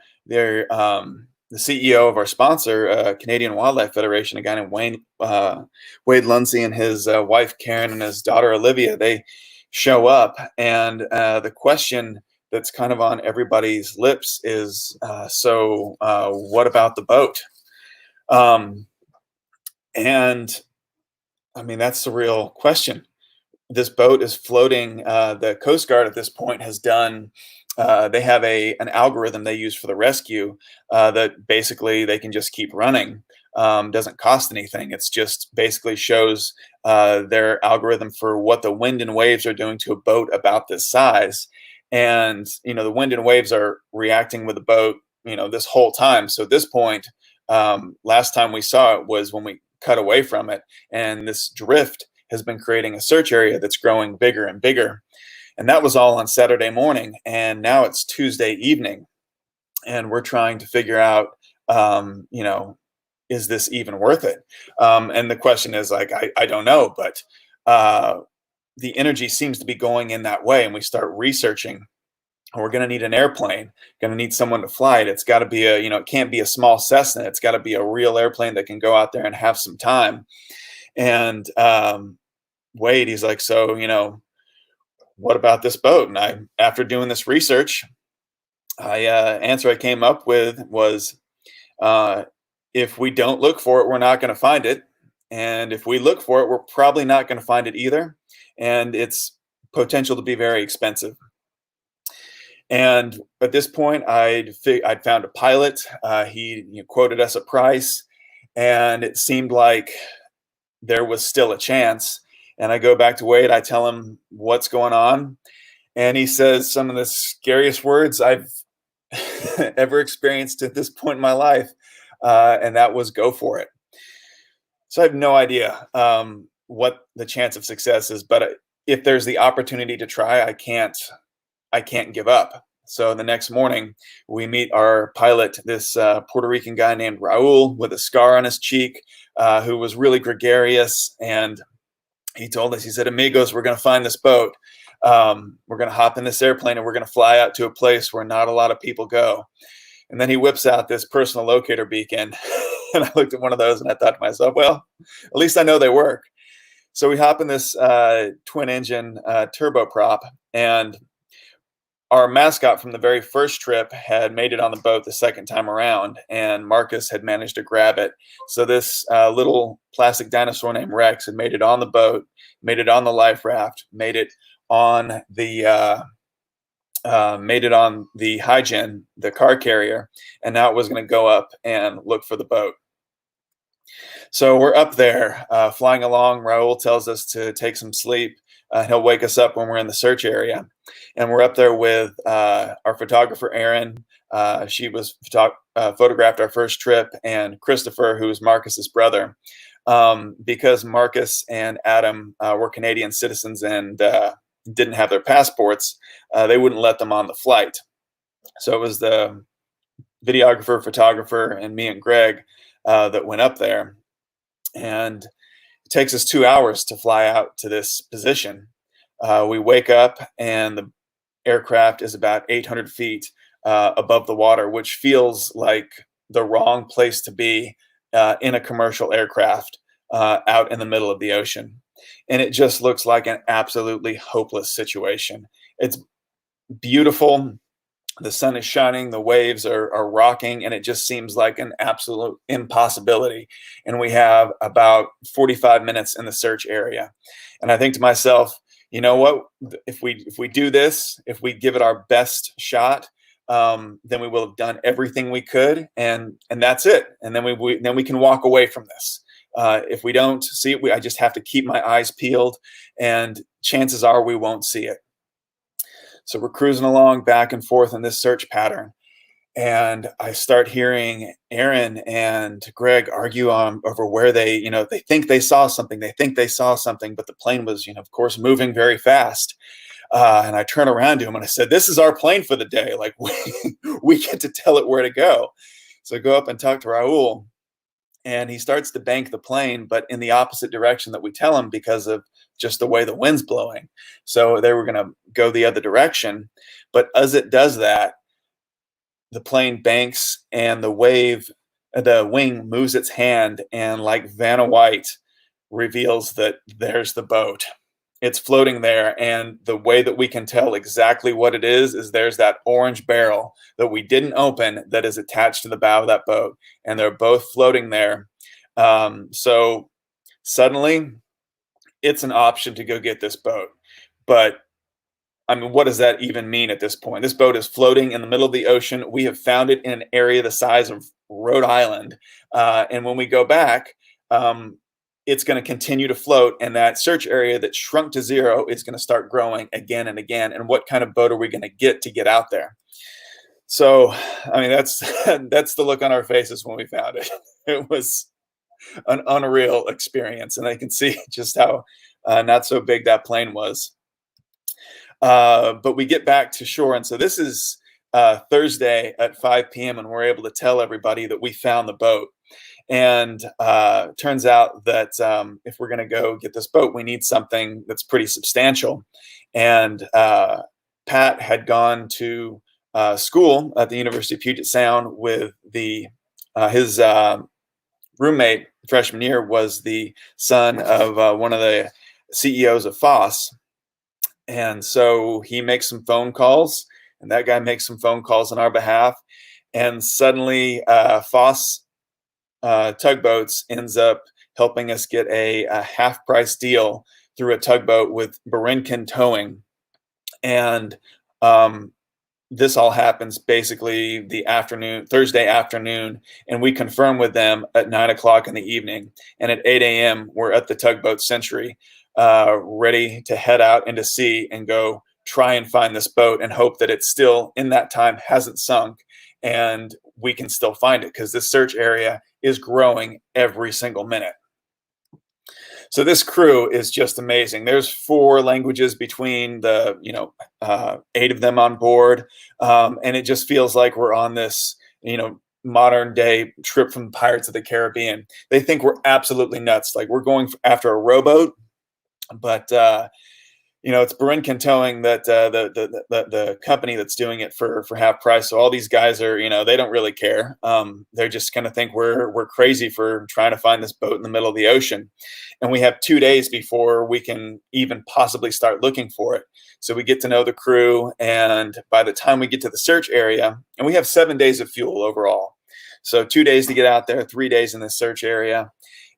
CEO of our sponsor, Canadian Wildlife Federation, a guy named Wade Lunsey, and his wife Karen and his daughter Olivia, they show up, and the question that's kind of on everybody's lips is, what about the boat? And I mean, that's the real question. This boat is floating. The Coast Guard at this point has done, they have an algorithm they use for the rescue that basically they can just keep running. Doesn't cost anything. It's just basically shows their algorithm for what the wind and waves are doing to a boat about this size. And, the wind and waves are reacting with the boat, this whole time. So at this point, last time we saw it was when we cut away from it, and this drift has been creating a search area that's growing bigger and bigger. And that was all on Saturday morning. And now it's Tuesday evening, and we're trying to figure out, is this even worth it? And the question is like, I don't know, but the energy seems to be going in that way. And we start researching, we're going to need an airplane, going to need someone to fly it. It's got to be it can't be a small Cessna. It's got to be a real airplane that can go out there and have some time. And Wade, he's like, so, what about this boat? And after doing this research, answer I came up with was, if we don't look for it, we're not going to find it. And if we look for it, we're probably not going to find it either. And it's potential to be very expensive. And at this point, I'd found a pilot. He quoted us a price, and it seemed like there was still a chance. And I go back to Wade, I tell him what's going on, and he says some of the scariest words I've ever experienced at this point in my life, and that was "go for it." So I have no idea what the chance of success is, but if there's the opportunity to try, I can't give up. So the next morning, we meet our pilot, this Puerto Rican guy named Raul with a scar on his cheek, who was really gregarious. And he told us, he said, "Amigos, we're going to find this boat. We're going to hop in this airplane, and we're going to fly out to a place where not a lot of people go." And then he whips out this personal locator beacon. And I looked at one of those, and I thought to myself, well, at least I know they work. So we hop in this twin engine turboprop, and our mascot from the very first trip had made it on the boat the second time around, and Marcus had managed to grab it. So this little plastic dinosaur named Rex had made it on the boat, made it on the life raft, made it on the Hygen, the car carrier, and now it was going to go up and look for the boat. So we're up there flying along. Raul tells us to take some sleep. He'll wake us up when we're in the search area. And we're up there with our photographer, Erin. She was photographed our first trip, and Christopher, who is Marcus's brother. Because Marcus and Adam were Canadian citizens and didn't have their passports, they wouldn't let them on the flight. So it was the videographer, photographer, and me and Greg that went up there. And it takes us 2 hours to fly out to this position. We wake up, and the aircraft is about 800 feet above the water, which feels like the wrong place to be in a commercial aircraft out in the middle of the ocean. And it just looks like an absolutely hopeless situation. It's beautiful. The sun is shining, the waves are rocking, and it just seems like an absolute impossibility. And we have about 45 minutes in the search area. And I think to myself, you know what, if we do this, if we give it our best shot, then we will have done everything we could, and that's it. And then we can walk away from this. If we don't see it, I just have to keep my eyes peeled, and chances are we won't see it. So we're cruising along back and forth in this search pattern. And I start hearing Aaron and Greg argue on over where they think they saw something. They think they saw something, but the plane was, of course, moving very fast. And I turn around to him and I said, "This is our plane for the day. Like we get to tell it where to go." So I go up and talk to Raul, and he starts to bank the plane, but in the opposite direction that we tell him because of just the way the wind's blowing. So they were going to go the other direction. But as it does that, the plane banks and the wing moves its hand, and like Vanna White reveals that there's the boat. It's floating there, and the way that we can tell exactly what it is there's that orange barrel that we didn't open that is attached to the bow of that boat, and they're both floating there. So suddenly it's an option to go get this boat. But I mean, what does that even mean at this point? This boat is floating in the middle of the ocean. We have found it in an area the size of Rhode Island. And when we go back, it's going to continue to float. And that search area that shrunk to zero is going to start growing again and again. And what kind of boat are we going to get out there? So, I mean, that's the look on our faces when we found it. It was an unreal experience. And I can see just how not so big that plane was. But we get back to shore. And so this is Thursday at 5 p.m. and we're able to tell everybody that we found the boat. And turns out that if we're going to go get this boat, we need something that's pretty substantial. And Pat had gone to school at the University of Puget Sound with his roommate freshman year was the son of one of the CEOs of Foss. And so he makes some phone calls, and that guy makes some phone calls on our behalf. And suddenly Foss Tugboats ends up helping us get a half-price deal through a tugboat with Barinkin Towing. And this all happens basically Thursday afternoon, and we confirm with them at 9 o'clock in the evening. And at 8 a.m., we're at the Tugboat Century, ready to head out into sea and go try and find this boat and hope that it still, in that time, hasn't sunk and we can still find it, because this search area is growing every single minute. So this crew is just amazing. There's 4 languages between the 8 of them on board, and it just feels like we're on this modern day trip from Pirates of the Caribbean. They think we're absolutely nuts, like we're going after a rowboat. But it's Barinkin Towing that the company that's doing it for half price. So all these guys are, they don't really care. They're just going to think we're crazy for trying to find this boat in the middle of the ocean. And we have 2 days before we can even possibly start looking for it. So we get to know the crew, and by the time we get to the search area, and we have 7 days of fuel overall. So 2 days to get out there, 3 days in the search area.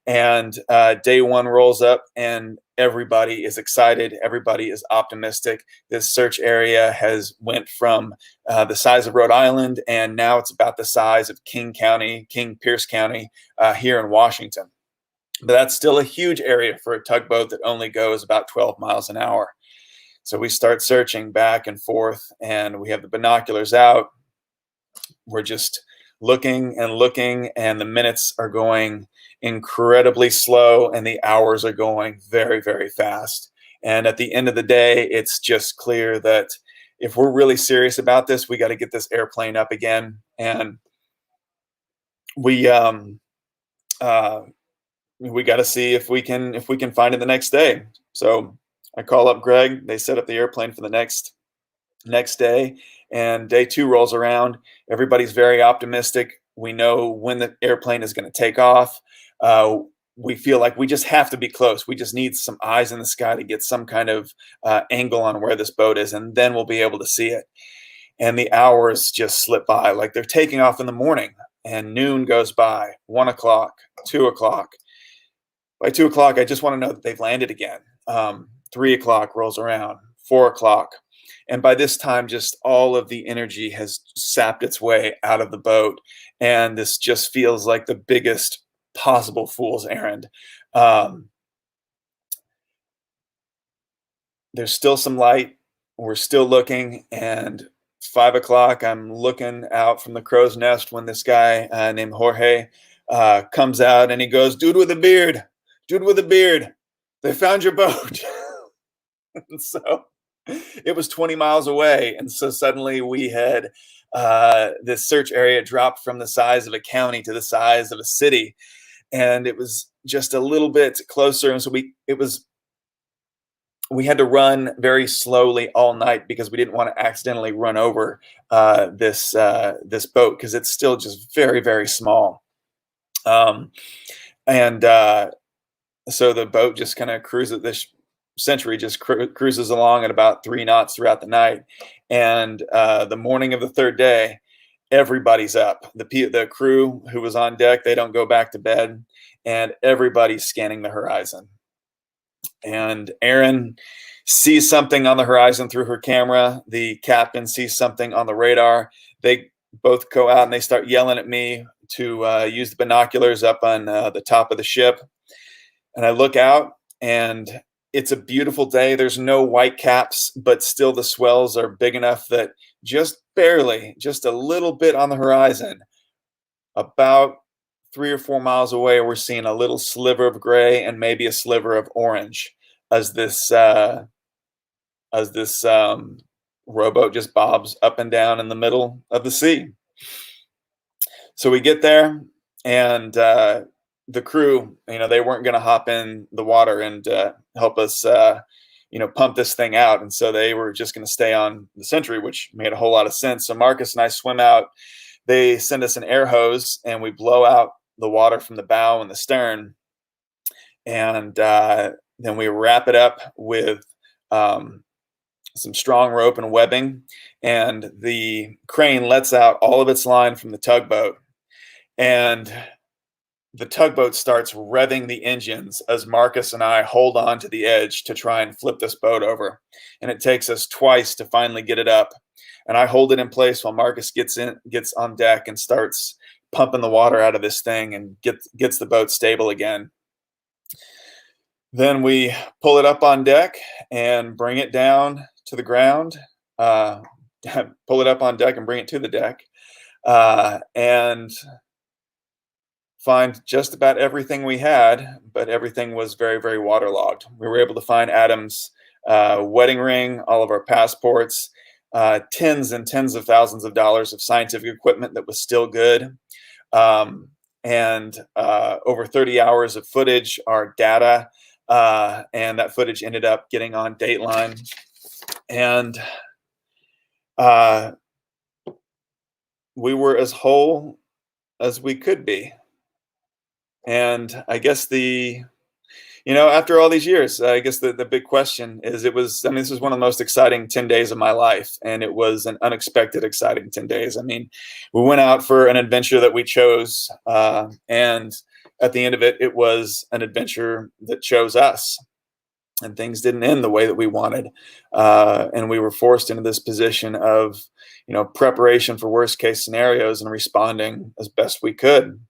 And day 1 rolls up, and everybody is excited. Everybody is optimistic. This search area has went from the size of Rhode Island, and now it's about the size of King Pierce County here in Washington. But that's still a huge area for a tugboat that only goes about 12 miles an hour. So we start searching back and forth, and we have the binoculars out. We're just looking, and the minutes are going incredibly slow, and the hours are going very, very fast. And at the end of the day, it's just clear that if we're really serious about this, we got to get this airplane up again. And we got to see if we can find it the next day. So I call up Greg. They set up the airplane for the next day, and day 2 rolls around. Everybody's very optimistic. We know when the airplane is going to take off. We feel like we just have to be close. We just need some eyes in the sky to get some kind of angle on where this boat is, and then we'll be able to see it. And the hours just slip by. Like they're taking off in the morning, and noon goes by, 1 o'clock, 2 o'clock. By 2 o'clock, I just want to know that they've landed again. 3 o'clock rolls around, 4 o'clock. And by this time, just all of the energy has sapped its way out of the boat. And this just feels like the biggest possible fool's errand. There's still some light. We're still looking, and 5 o'clock, I'm looking out from the crow's nest when this guy named Jorge comes out, and he goes, dude with a beard, they found your boat. And so it was 20 miles away. And so suddenly we had this search area dropped from the size of a county to the size of a city. And it was just a little bit closer. And so we had to run very slowly all night because we didn't want to accidentally run over this boat, because it's still just very, very small. So the boat just kind of cruises, this Century just cruises along at about 3 knots throughout the night. And the morning of the third day, everybody's up. The crew who was on deck, they don't go back to bed, and everybody's scanning the horizon. And Erin sees something on the horizon through her camera. The captain sees something on the radar. They both go out and they start yelling at me to use the binoculars up on the top of the ship. And I look out, and it's a beautiful day. There's no white caps, but still the swells are big enough that just barely, just a little bit on the horizon, about 3 or 4 miles away, we're seeing a little sliver of gray and maybe a sliver of orange as this rowboat just bobs up and down in the middle of the sea. So we get there, and the crew, they weren't going to hop in the water and help us, pump this thing out. And so they were just going to stay on the Century, which made a whole lot of sense. So Marcus and I swim out. They send us an air hose, and we blow out the water from the bow and the stern. And then we wrap it up with some strong rope and webbing. And the crane lets out all of its line from the tugboat. And the tugboat starts revving the engines as Marcus and I hold on to the edge to try and flip this boat over. And it takes us twice to finally get it up. And I hold it in place while Marcus gets on deck and starts pumping the water out of this thing and gets the boat stable again. Then we pull it up on deck and bring it down to the ground. Pull it up on deck and bring it to the deck. And find just about everything we had, but everything was very, very waterlogged. We were able to find Adam's wedding ring, all of our passports, tens and tens of thousands of dollars of scientific equipment that was still good, and over 30 hours of footage, our data, and that footage ended up getting on Dateline. And we were as whole as we could be. And I guess after all these years, I guess the big question is, this was one of the most exciting 10 days of my life. And it was an unexpected, exciting 10 days. I mean, we went out for an adventure that we chose. And at the end of it, it was an adventure that chose us. And things didn't end the way that we wanted. And we were forced into this position of, preparation for worst case scenarios and responding as best we could.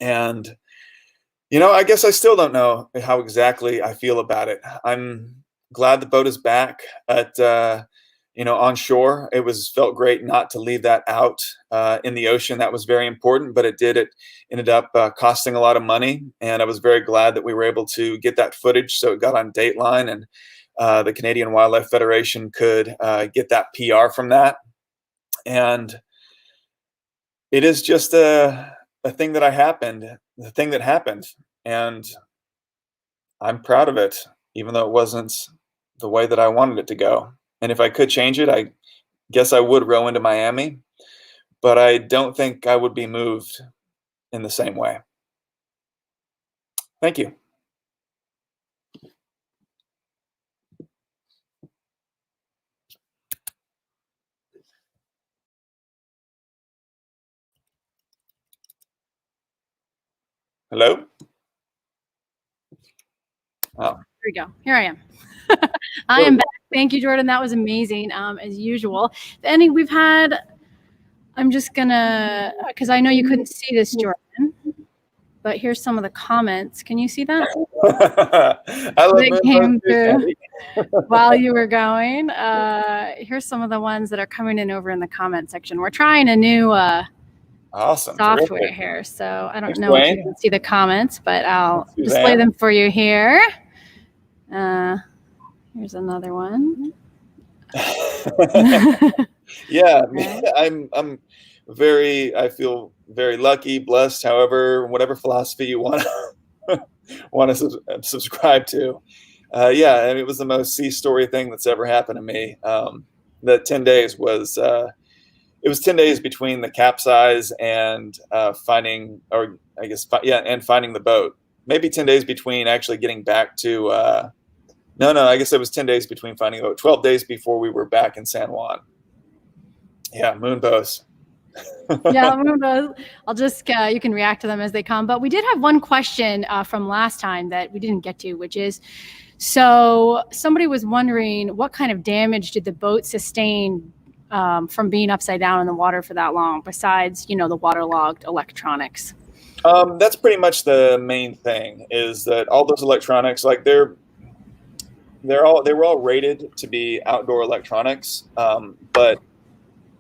And I guess I still don't know how exactly I feel about it. I'm glad the boat is back at, on shore. It felt great not to leave that out in the ocean. That was very important, but it ended up costing a lot of money. And I was very glad that we were able to get that footage. So it got on Dateline, and the Canadian Wildlife Federation could get that PR from that. And it is just the thing that happened, and I'm proud of it, even though it wasn't the way that I wanted it to go. And if I could change it, I guess I would row into Miami, but I don't think I would be moved in the same way. Thank you. Hello? Oh. Here we go. Here I am. I am back. Thank you, Jordan. That was amazing, as usual. I'm just gonna, because I know you couldn't see this, Jordan, but here's some of the comments. Can you see that? I love That came through Sandy. while you were going. Here's some of the ones that are coming in over in the comment section. We're trying a new Awesome. software Terrific. here, so I don't Thanks, know if Dwayne. you can see the comments, but I'll Suzanne. display them for you here. Here's another one. Yeah, Okay. I feel very lucky, blessed, however, whatever philosophy you want to subscribe to. Yeah, and it was the most sea story thing that's ever happened to me. The 10 days was, it was 10 days between the capsize and finding the boat. Maybe 10 days between actually getting back to, I guess it was 10 days between finding the boat, 12 days before we were back in San Juan. Yeah, moon bows. Yeah, I'll just, you can react to them as they come. But we did have one question from last time that we didn't get to, which is, so somebody was wondering what kind of damage did the boat sustain from being upside down in the water for that long, besides, the waterlogged electronics? That's pretty much the main thing, is that all those electronics, like they were all rated to be outdoor electronics, but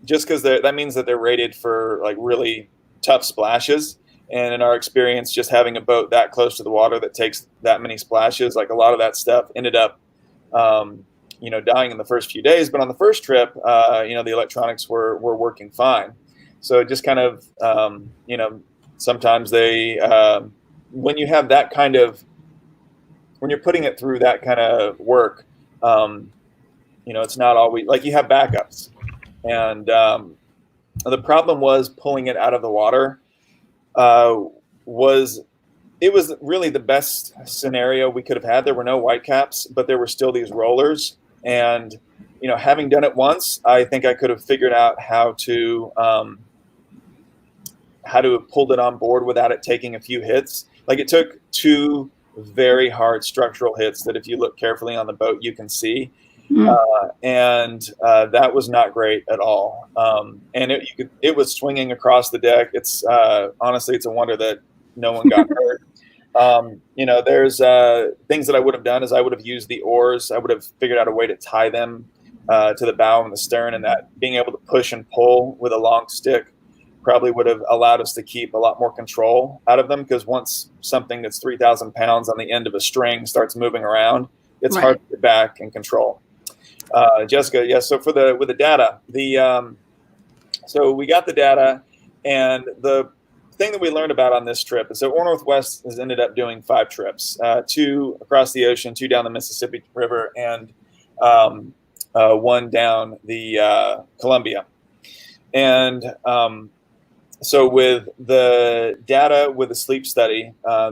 just because that means that they're rated for like really tough splashes. And in our experience, just having a boat that close to the water that takes that many splashes, like a lot of that stuff ended up, dying in the first few days. But on the first trip, the electronics were working fine. So it just kind of, sometimes when you have that kind of, when you're putting it through that kind of work, it's not always like you have backups. And the problem was pulling it out of the water. Was really the best scenario we could have had. There were no white caps, but there were still these rollers. And having done it once, I think I could have figured out how to have pulled it on board without it taking a few hits. Like it took 2 very hard structural hits that if you look carefully on the boat, you can see. And that was not great at all. And it was swinging across the deck. It's honestly, it's a wonder that no one got hurt. There's things that I would have done is I would have used the oars. I would have figured out a way to tie them to the bow and the stern, and that being able to push and pull with a long stick probably would have allowed us to keep a lot more control out of them, because once something that's 3,000 pounds on the end of a string starts moving around, it's Right. hard to get back and control. Jessica, yes. So with the data, so we got the data, and the thing that we learned about on this trip is that OAR Northwest has ended up doing 5 trips, 2 across the ocean, 2 down the Mississippi River, and 1 down the Columbia. And so with the data, with the sleep study, a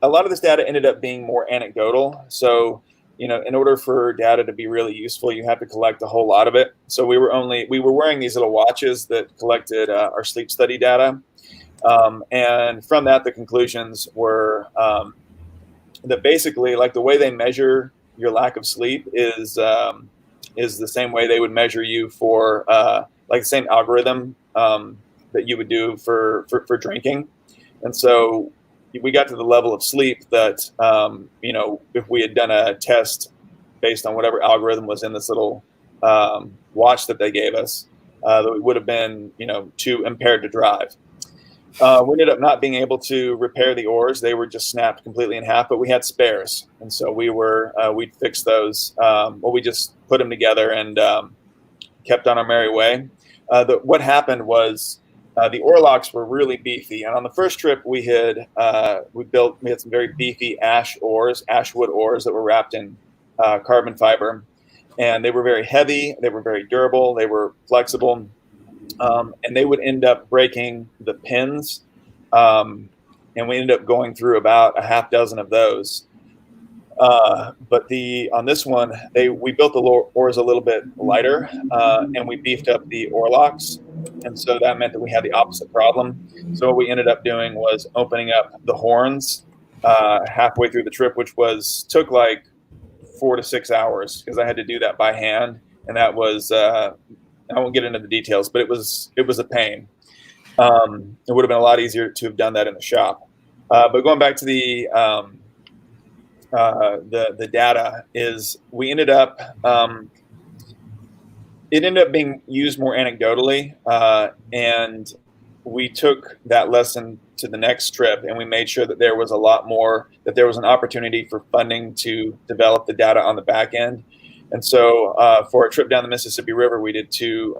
lot of this data ended up being more anecdotal. So, in order for data to be really useful, you have to collect a whole lot of it. So we were wearing these little watches that collected our sleep study data. And from that, the conclusions were that basically, like, the way they measure your lack of sleep is the same way they would measure you for like the same algorithm that you would do for drinking. And so we got to the level of sleep that, if we had done a test based on whatever algorithm was in this little watch that they gave us, that we would have been, too impaired to drive. We ended up not being able to repair the oars. They were just snapped completely in half, but we had spares. And so we'd fixed those. We just put them together and kept on our merry way. What happened was, the oar locks were really beefy, and on the first trip we had some very beefy ashwood oars that were wrapped in carbon fiber, and they were very heavy, they were very durable, they were flexible, and they would end up breaking the pins, and we ended up going through about a half dozen of those. But on this one, we built the oars a little bit lighter, and we beefed up the oar locks. And so that meant that we had the opposite problem. So what we ended up doing was opening up the horns halfway through the trip, which took like 4 to 6 hours, because I had to do that by hand. And that was, I won't get into the details, but it was a pain. It would have been a lot easier to have done that in the shop. But going back to the data, is we ended up it ended up being used more anecdotally, and we took that lesson to the next trip, and we made sure that there was a lot more, that there was an opportunity for funding to develop the data on the back end. And so for a trip down the Mississippi River, we did 2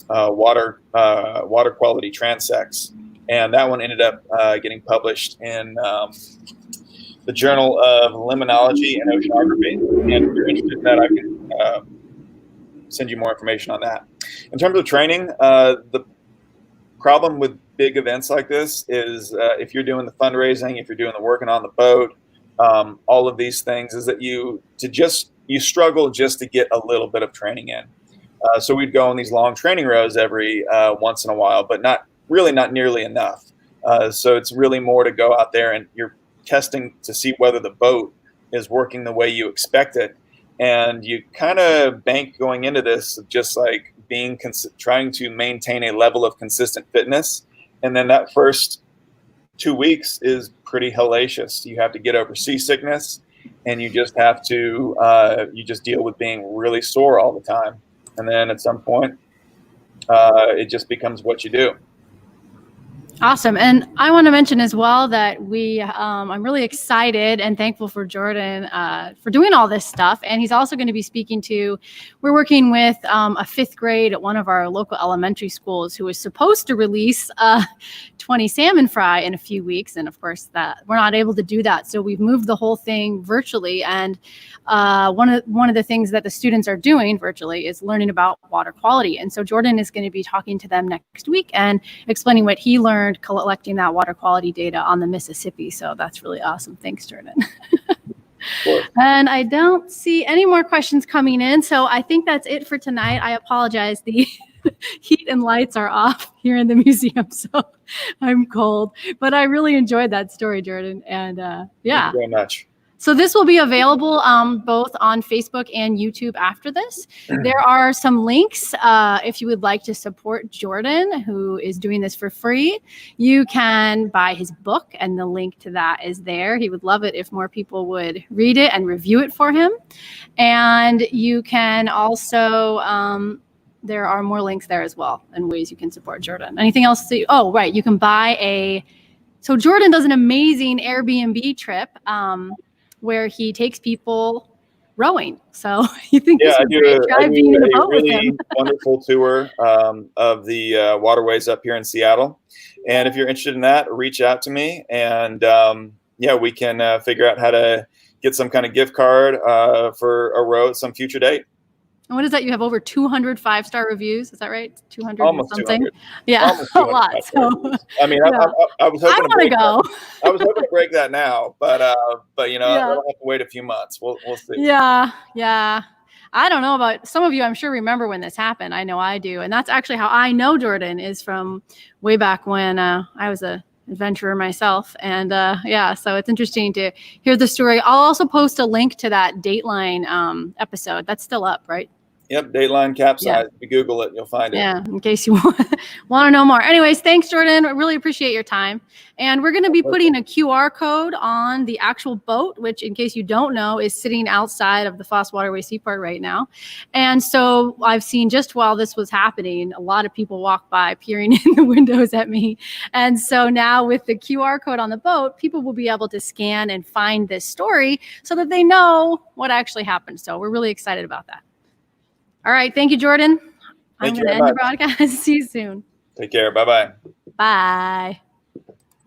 water quality transects, and that one ended up getting published in the Journal of Limnology and Oceanography. And if you're interested in that, I can send you more information on that. In terms of training, the problem with big events like this is if you're doing the fundraising, if you're doing the working on the boat, all of these things, is that you struggle just to get a little bit of training in. So we'd go on these long training rows every once in a while, but not nearly enough. So it's really more to go out there and you're testing to see whether the boat is working the way you expect it. And you kind of bank going into this of just like trying to maintain a level of consistent fitness. And then that first 2 weeks is pretty hellacious. You have to get over seasickness, and you just have to, you just deal with being really sore all the time. And then at some point, it just becomes what you do. Awesome. And I want to mention as well that I'm really excited and thankful for Jordan for doing all this stuff. And he's also going to be we're working with a 5th grade at one of our local elementary schools who is supposed to release 20 salmon fry in a few weeks. And of course that we're not able to do that. So we've moved the whole thing virtually. And one of the things that the students are doing virtually is learning about water quality. And so Jordan is going to be talking to them next week and explaining what he learned collecting that water quality data on the Mississippi. So that's really awesome. Thanks, Jordan. Sure. And I don't see any more questions coming in. So I think that's it for tonight. I apologize. The heat and lights are off here in the museum, so I'm cold. But I really enjoyed that story, Jordan. And yeah. Thank you very much. So this will be available both on Facebook and YouTube after this. There are some links if you would like to support Jordan, who is doing this for free. You can buy his book, and the link to that is there. He would love it if more people would read it and review it for him. And you can also, there are more links there as well and ways you can support Jordan. Anything else? Oh, right. You can buy so Jordan does an amazing Airbnb trip where he takes people rowing. So you think this would be great? Try being in a boat with him. Wonderful tour of the waterways up here in Seattle. And if you're interested in that, reach out to me, and yeah, we can figure out how to get some kind of gift card for a row at some future date. And what is that? You have over 200 5-star reviews. Is that right? 200 Almost something? 200. Yeah, Almost a lot. So, I mean, yeah. I was hoping I want to go. I was hoping to break that now, but you know, Yeah. I'll have to wait a few months. We'll see. Yeah. I don't know about some of you. I'm sure remember when this happened. I know I do, and that's actually how I know Jordan is from way back when I was a adventurer myself. And yeah, so it's interesting to hear the story. I'll also post a link to that Dateline episode. That's still up, right? Yep, Dateline Capsize. Yeah. If you Google it, you'll find it. Yeah, in case you want to know more. Anyways, thanks, Jordan. I really appreciate your time. And we're going to be putting a QR code on the actual boat, which, in case you don't know, is sitting outside of the Foss Waterway Seaport right now. And so I've seen, just while this was happening, a lot of people walk by peering in the windows at me. And so now with the QR code on the boat, people will be able to scan and find this story so that they know what actually happened. So we're really excited about that. All right. Thank you, Jordan. I'm going to end the broadcast. See you soon. Take care. Bye-bye. Bye.